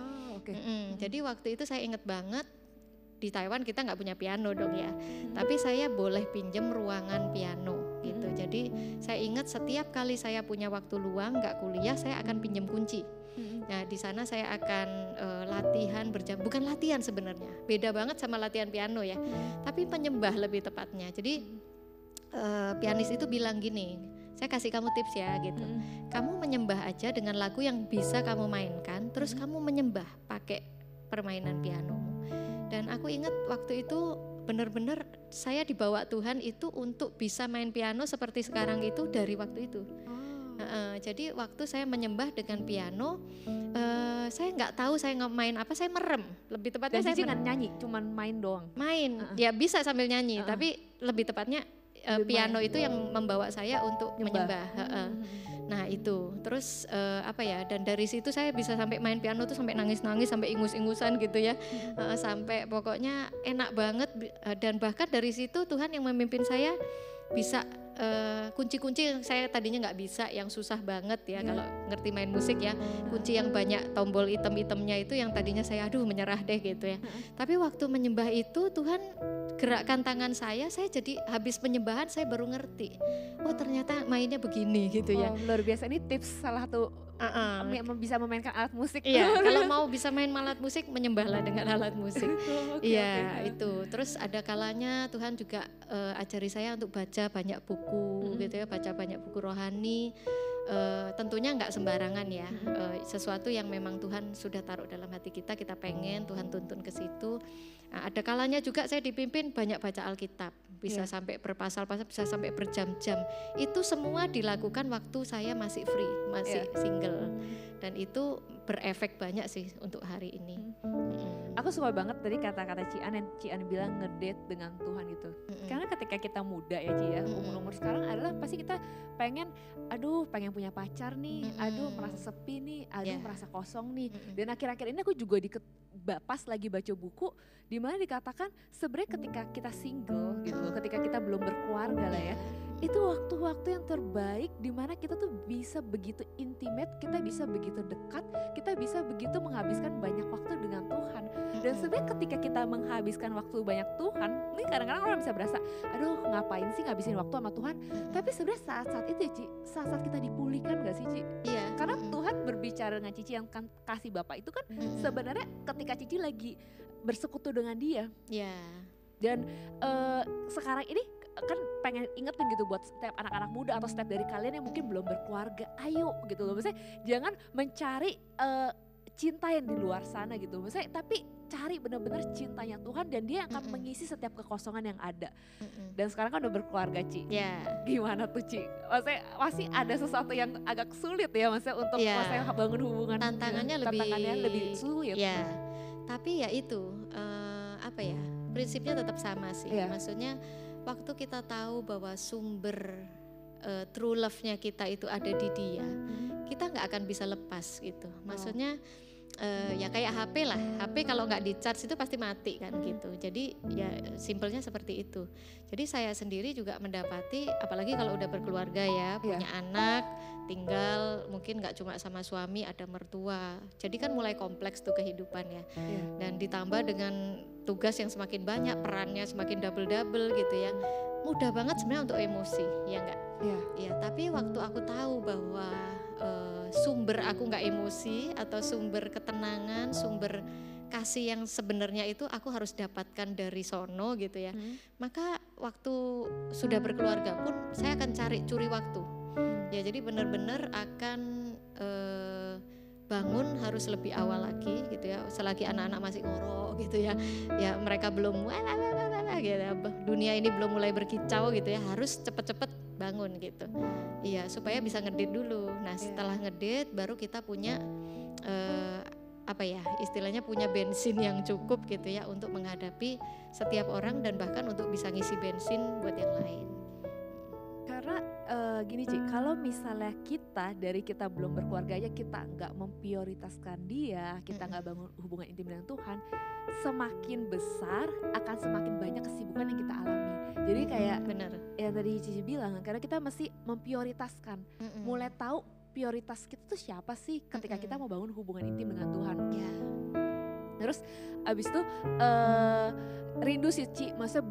E: Jadi waktu itu saya ingat banget, di Taiwan kita nggak punya piano dong ya, tapi saya boleh pinjem ruangan piano gitu. Jadi saya ingat setiap kali saya punya waktu luang nggak kuliah, saya akan pinjem kunci. Nah di sana saya akan latihan bukan latihan sebenarnya, beda banget sama latihan piano ya, tapi penyembah lebih tepatnya. Jadi pianis itu bilang gini, saya kasih kamu tips ya gitu, kamu menyembah aja dengan lagu yang bisa kamu mainkan, terus kamu menyembah pakai permainan pianomu. Dan aku ingat waktu itu benar-benar saya dibawa Tuhan itu untuk bisa main piano seperti sekarang itu dari waktu itu. Jadi waktu saya menyembah dengan piano, saya nggak tahu saya main apa, saya merem. Lebih tepatnya
D: dan
E: saya
D: nggak nyanyi, cuman main doang.
E: Main, ya bisa sambil nyanyi, tapi lebih tepatnya piano itu yang membawa saya untuk menyembah. Nah itu, terus dan dari situ saya bisa sampai main piano tuh sampai nangis-nangis, sampai ingus-ingusan gitu ya, sampai pokoknya enak banget. Dan bahkan dari situ Tuhan yang memimpin saya bisa kunci-kunci yang saya tadinya nggak bisa, yang susah banget ya kalau ngerti main musik ya, kunci yang banyak tombol item-itemnya itu yang tadinya saya menyerah deh gitu ya. Tapi waktu menyembah itu Tuhan gerakkan tangan saya jadi habis penyembahan saya baru ngerti, oh ternyata mainnya begini gitu ya.
D: Luar biasa, ini tips salah satu bisa memainkan alat musik.
E: Iya, kalau mau bisa main alat musik, menyembahlah dengan alat musik. Iya, itu. Terus ada kalanya Tuhan juga ajari saya untuk baca banyak buku gitu ya, baca banyak buku rohani. Tentunya nggak sembarangan ya, sesuatu yang memang Tuhan sudah taruh dalam hati kita pengen Tuhan tuntun ke situ. Ada kalanya juga saya dipimpin banyak baca Alkitab, bisa sampai berpasal-pasal, bisa sampai berjam-jam. Itu semua dilakukan waktu saya masih free, masih single, dan itu berefek banyak sih untuk hari ini.
D: Aku suka banget tadi kata-kata Ci An bilang ngedate dengan Tuhan gitu. Karena ketika kita muda ya Ci ya, umur-umur sekarang adalah pasti kita pengen pengen punya pacar nih, merasa sepi nih, merasa kosong nih. Dan akhir-akhir ini aku juga pas lagi baca buku di mana dikatakan sebenarnya ketika kita single gitu, ketika kita belum berkeluarga lah ya, itu waktu-waktu yang terbaik di mana kita tuh bisa begitu intimate, kita bisa begitu dekat, kita bisa begitu menghabiskan banyak waktu dengan Tuhan. Dan sebenarnya ketika kita menghabiskan waktu banyak Tuhan, ini kadang-kadang orang bisa berasa, aduh ngapain sih ngabisin waktu sama Tuhan? Tapi sebenarnya saat-saat itu ya Ci, saat-saat kita dipulihkan gak sih Ci? Iya. Karena Tuhan berbicara dengan Cici yang kan kasih Bapak itu kan sebenarnya ketika Cici lagi bersekutu dengan Dia. Iya. Dan sekarang ini kan pengen ingetin gitu buat setiap anak-anak muda atau setiap dari kalian yang mungkin belum berkeluarga, ayo gitu loh. Maksudnya jangan mencari cinta yang di luar sana gitu. Maksudnya tapi cari benar-benar cintanya Tuhan dan Dia akan mengisi setiap kekosongan yang ada. Dan sekarang kan udah berkeluarga Ci. Gimana tuh Ci? Maksudnya masih ada sesuatu yang agak sulit ya maksudnya untuk maksudnya bangun hubungan. Tantangannya lebih sulit. Ya. Tapi ya itu prinsipnya tetap sama sih. Maksudnya waktu kita tahu bahwa sumber true love-nya kita itu ada di Dia, kita nggak akan bisa lepas gitu. Maksudnya ya kayak HP lah, HP kalau nggak di charge itu pasti mati kan gitu. Jadi ya simpelnya seperti itu. Jadi saya sendiri juga mendapati, apalagi kalau udah berkeluarga ya, punya anak, tinggal mungkin nggak cuma sama suami, ada mertua. Jadi kan mulai kompleks tuh kehidupan ya. Dan ditambah dengan tugas yang semakin banyak, perannya semakin double-double gitu ya. Mudah banget sebenarnya untuk emosi, ya enggak? Ya, tapi waktu aku tahu bahwa
E: sumber aku nggak emosi atau sumber ketenangan, sumber kasih yang sebenarnya itu aku harus dapatkan dari sono gitu ya. Maka waktu sudah berkeluarga pun saya akan curi waktu. Ya jadi benar-benar akan bangun harus lebih awal lagi gitu ya. Selagi anak-anak masih ngorok gitu ya. Ya mereka belum gitu ya. Dunia ini belum mulai berkicau gitu ya. Harus cepet-cepet bangun gitu. Iya, supaya bisa ngedit dulu. Nah, setelah ngedit baru kita punya apa ya, istilahnya punya bensin yang cukup gitu ya untuk menghadapi setiap orang dan bahkan untuk bisa ngisi bensin buat yang lain.
D: Karena gini Ci, kalau misalnya kita belum berkeluarga aja kita nggak memprioritaskan dia, kita nggak bangun hubungan intim dengan Tuhan, semakin besar akan semakin banyak kesibukan yang kita alami. Jadi kayak
E: benar
D: yang tadi Cici bilang, karena kita mesti memprioritaskan, mulai tahu prioritas kita tuh siapa sih ketika kita mau bangun hubungan intim dengan Tuhan.
E: Ya.
D: Terus abis itu rindu sih Ci, maksudnya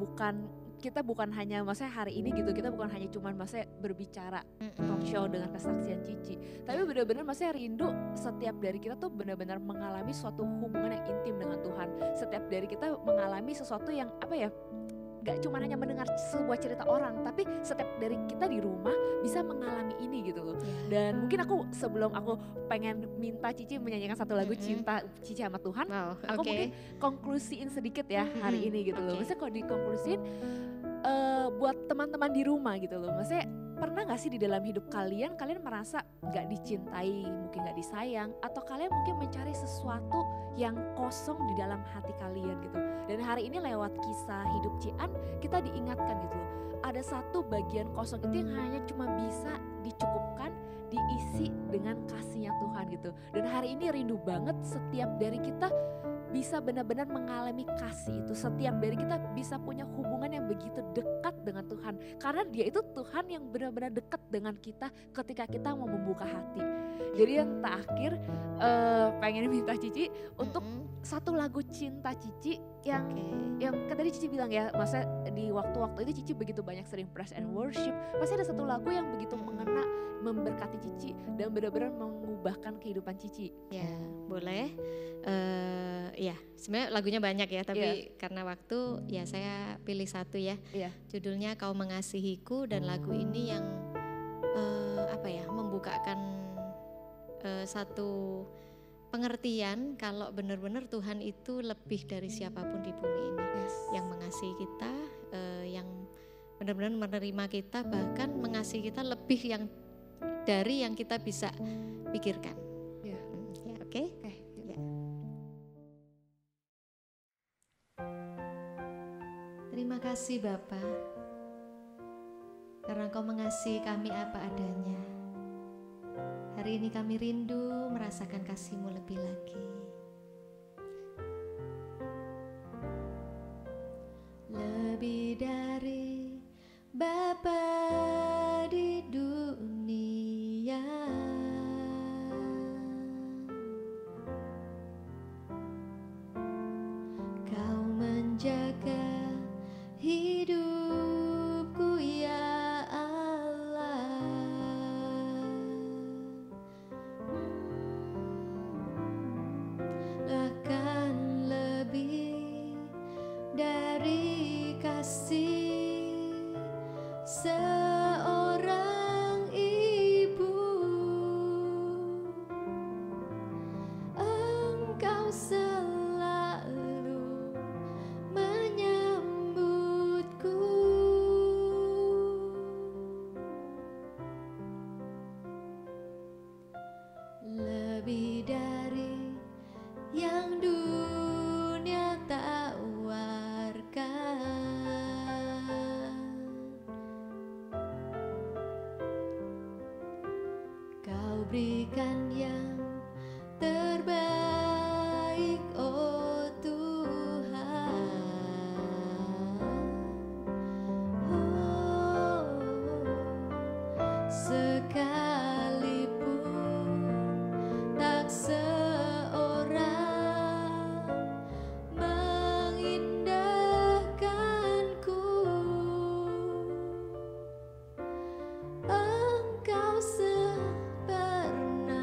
D: kita bukan hanya maksudnya hari ini gitu, kita bukan hanya cuman maksudnya berbicara talk show dengan kesaksian Cici, tapi benar-benar maksudnya rindu setiap dari kita tuh benar-benar mengalami suatu hubungan yang intim dengan Tuhan. Setiap dari kita mengalami sesuatu yang apa ya, gak cuma hanya mendengar sebuah cerita orang, tapi setiap dari kita di rumah bisa mengalami ini gitu loh. Dan mungkin sebelum aku pengen minta Cici menyanyikan satu lagu cinta Cici sama Tuhan, aku mungkin konklusiin sedikit ya hari ini gitu loh. Maksudnya kalau dikonklusiin buat teman-teman di rumah gitu loh, maksudnya pernah gak sih di dalam hidup kalian merasa gak dicintai, mungkin gak disayang, atau kalian mungkin mencari sesuatu yang kosong di dalam hati kalian gitu. Dan hari ini lewat kisah hidup Cian kita diingatkan gitu loh, ada satu bagian kosong itu yang hanya cuma bisa dicukupkan, diisi dengan kasihnya Tuhan gitu. Dan hari ini rindu banget setiap dari kita bisa benar-benar mengalami kasih itu. Setiap dari kita bisa punya hubungan yang begitu dekat dengan Tuhan. Karena dia itu Tuhan yang benar-benar dekat dengan kita ketika kita mau membuka hati. Jadi yang terakhir pengen minta Cici untuk satu lagu cinta Cici yang kan tadi Cici bilang ya, masa di waktu-waktu itu Cici begitu banyak sering praise and worship. Pasti ada satu lagu yang begitu mengena, memberkati Cici dan benar-benar mengubahkan kehidupan Cici.
E: Ya, boleh. Ya, sebenarnya lagunya banyak ya, tapi karena waktu ya saya pilih satu ya. Judulnya Kau Mengasihiku, dan lagu ini yang membukakan satu pengertian kalau benar-benar Tuhan itu lebih dari siapapun di bumi ini, yang mengasihi kita, yang benar-benar menerima kita, bahkan mengasihi kita lebih dari yang kita bisa pikirkan. Oke. Terima kasih Bapa, karena Kau mengasihi kami apa adanya. Hari ini kami rindu merasakan kasih-Mu lebih lagi. Lebih dari Bapa di dunia, Kau menjaga hidupku ya Allah. Bahkan lebih dari kasih seorang ibu, Engkau selalu menyambutku. Lebih dari yang dunia tawarkan, Kau berikan yang terbaik, oh Tuhan. Sekalipun tak seorang mengindahkanku, Engkau sempurna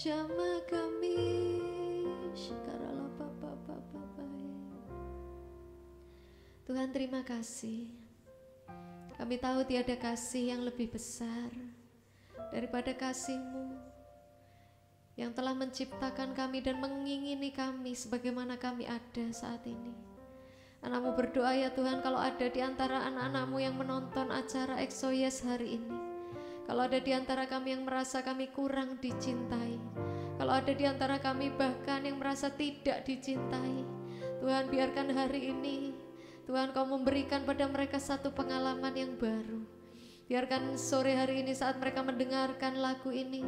E: Jama kami Shikarala Papa. Tuhan, terima kasih. Kami tahu tiada kasih yang lebih besar daripada kasih-Mu yang telah menciptakan kami dan mengingini kami sebagaimana kami ada saat ini. Anak-Mu berdoa ya Tuhan, kalau ada di antara anak-anak-Mu yang menonton acara Exoyes hari ini, kalau ada di antara kami yang merasa kami kurang dicintai, kalau ada di antara kami bahkan yang merasa tidak dicintai, Tuhan, biarkan hari ini Tuhan Kau memberikan pada mereka satu pengalaman yang baru. Biarkan sore hari ini saat mereka mendengarkan lagu ini,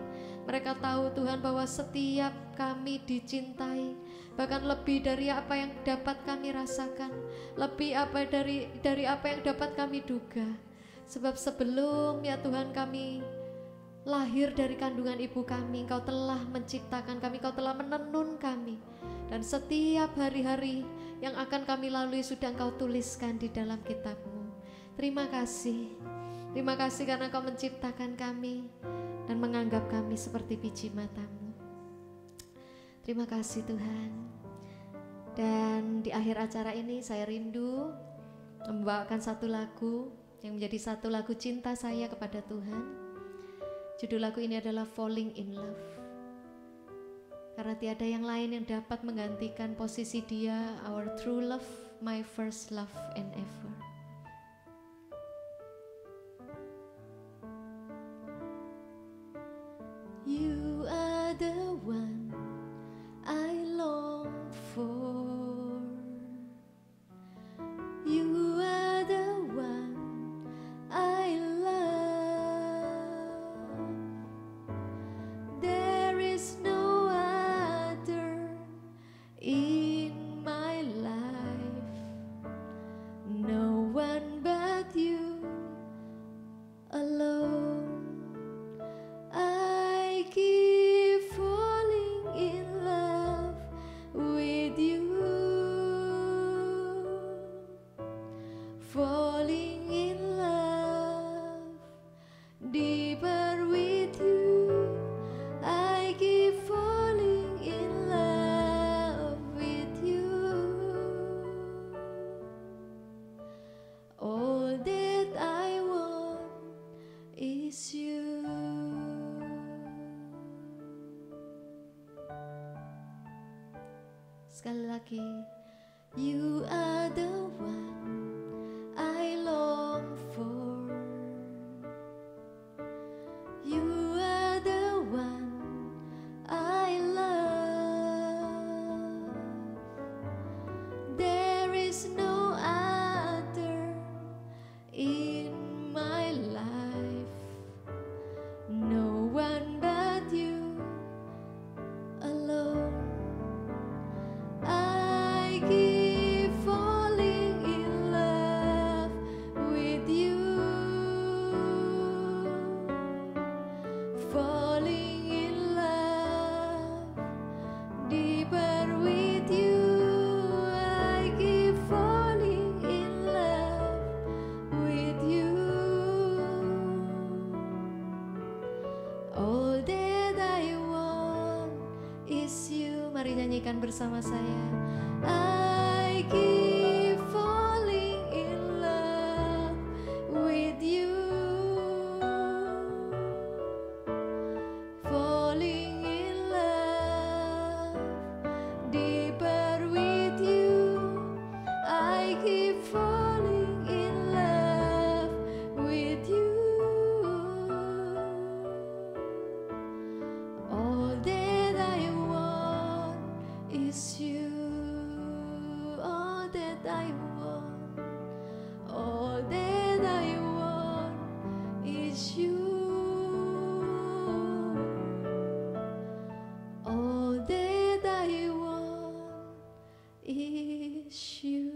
E: mereka tahu Tuhan bahwa setiap kami dicintai, bahkan lebih dari apa yang dapat kami rasakan, lebih dari apa yang dapat kami duga. Sebab sebelum ya Tuhan kami lahir dari kandungan ibu kami, Engkau telah menciptakan kami, Engkau telah menenun kami. Dan setiap hari-hari yang akan kami lalui sudah Engkau tuliskan di dalam kitab-Mu. Terima kasih. Terima kasih karena Kau menciptakan kami dan menganggap kami seperti biji mata-Mu. Terima kasih Tuhan. Dan di akhir acara ini saya rindu membawakan satu lagu yang menjadi satu lagu cinta saya kepada Tuhan. Judul lagu ini adalah Falling in Love. Karena tiada yang lain yang dapat menggantikan posisi Dia, our true love, my first love and ever. You are the one I long for. You are the one I love. There is no other in my life, no one but you alone. I keep falling in love with you, falling in love deeper with you. I keep falling in love with you. All that I want is you. Sekali lagi, you are the one I long for. You are the one I love. There is no other in my life, no one but you alone. I keep falling in love with you, falling in love deeper with you. I keep falling in love with you. All that I want is you. Mari nyanyikan bersama saya. I keep falling in love with you, falling in love deeper with you. I keep falling in love with you. All that I want is you. All that I want, all that I want is you. All that I want is you.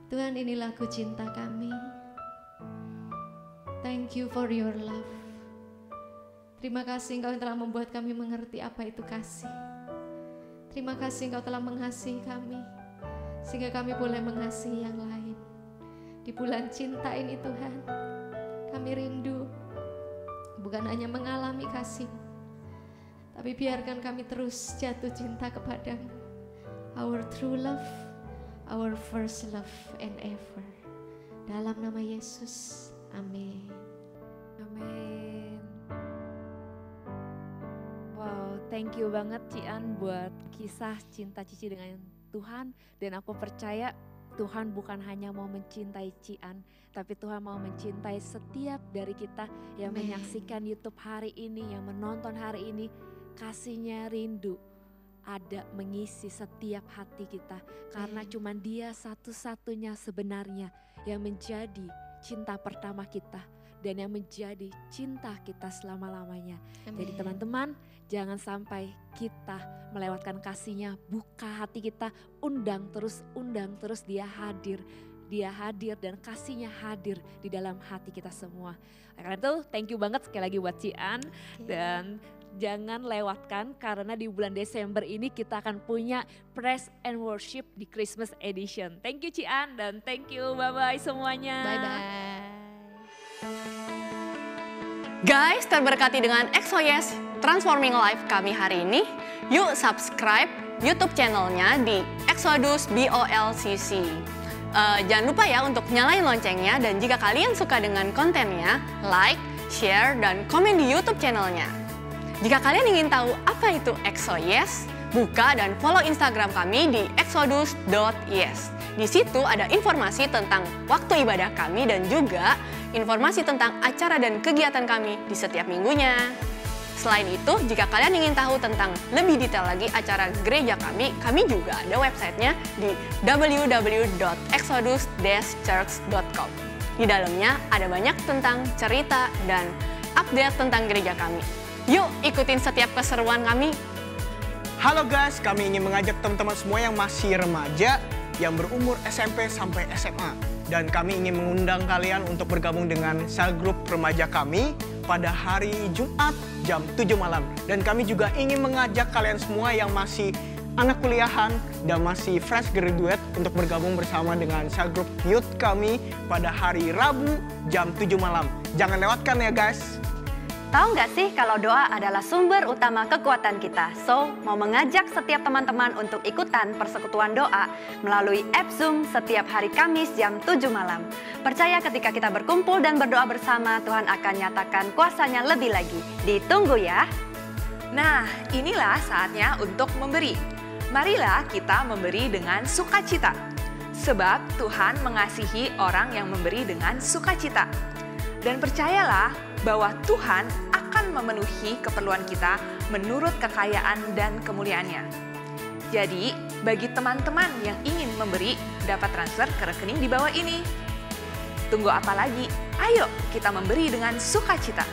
E: Tuhan, ini lagu cinta kami. Thank you for your love. Terima kasih Engkau yang telah membuat kami mengerti apa itu kasih. Terima kasih Engkau telah mengasihi kami, sehingga kami boleh mengasihi yang lain. Di bulan cinta ini Tuhan, kami rindu bukan hanya mengalami kasih, tapi biarkan kami terus jatuh cinta kepadamu. Our true love, our first love and ever. Dalam nama Yesus, amin.
D: Amin. Wow, thank you banget Cian buat kisah cinta Cici dengan Tuhan. Dan aku percaya Tuhan bukan hanya mau mencintai Cian, tapi Tuhan mau mencintai setiap dari kita yang menyaksikan YouTube hari ini, yang menonton hari ini. Kasihnya rindu ada mengisi setiap hati kita. Karena cuma Dia satu-satunya sebenarnya yang menjadi cinta pertama kita dan yang menjadi cinta kita selama-lamanya. Jadi teman-teman, jangan sampai kita melewatkan kasih-Nya. Buka hati kita, undang terus Dia hadir. Dia hadir dan kasih-Nya hadir di dalam hati kita semua. Karena itu thank you banget sekali lagi buat Cian. Dan jangan lewatkan karena di bulan Desember ini kita akan punya Praise and Worship di Christmas Edition. Thank you Cian dan thank you, bye-bye semuanya.
E: Bye-bye.
F: Guys, terberkati dengan XOYes Transforming Life kami hari ini. Yuk subscribe YouTube channelnya di Exodus BOLCC. Jangan lupa ya untuk nyalain loncengnya, dan jika kalian suka dengan kontennya, like, share, dan komen di YouTube channelnya. Jika kalian ingin tahu apa itu XOYes, buka dan follow Instagram kami di exodus.yes. Di situ ada informasi tentang waktu ibadah kami dan juga informasi tentang acara dan kegiatan kami di setiap minggunya. Selain itu, jika kalian ingin tahu tentang lebih detail lagi acara gereja kami juga ada websitenya di www.exodus-church.com. Di dalamnya ada banyak tentang cerita dan update tentang gereja kami. Yuk ikutin setiap keseruan kami.
G: Halo guys, kami ingin mengajak teman-teman semua yang masih remaja, yang berumur SMP sampai SMA. Dan kami ingin mengundang kalian untuk bergabung dengan sel grup remaja kami pada hari Jumat jam 7 malam. Dan kami juga ingin mengajak kalian semua yang masih anak kuliahan dan masih fresh graduate untuk bergabung bersama dengan sel grup youth kami pada hari Rabu jam 7 malam. Jangan lewatkan ya guys.
H: Tahu nggak sih kalau doa adalah sumber utama kekuatan kita? So, mau mengajak setiap teman-teman untuk ikutan persekutuan doa melalui app Zoom setiap hari Kamis jam 7 malam. Percaya ketika kita berkumpul dan berdoa bersama, Tuhan akan nyatakan kuasanya lebih lagi. Ditunggu ya.
I: Nah, inilah saatnya untuk memberi. Marilah kita memberi dengan sukacita. Sebab Tuhan mengasihi orang yang memberi dengan sukacita. Dan percayalah bahwa Tuhan akan memenuhi keperluan kita menurut kekayaan dan kemuliaannya. Jadi, bagi teman-teman yang ingin memberi, dapat transfer ke rekening di bawah ini. Tunggu apa lagi? Ayo kita memberi dengan sukacita.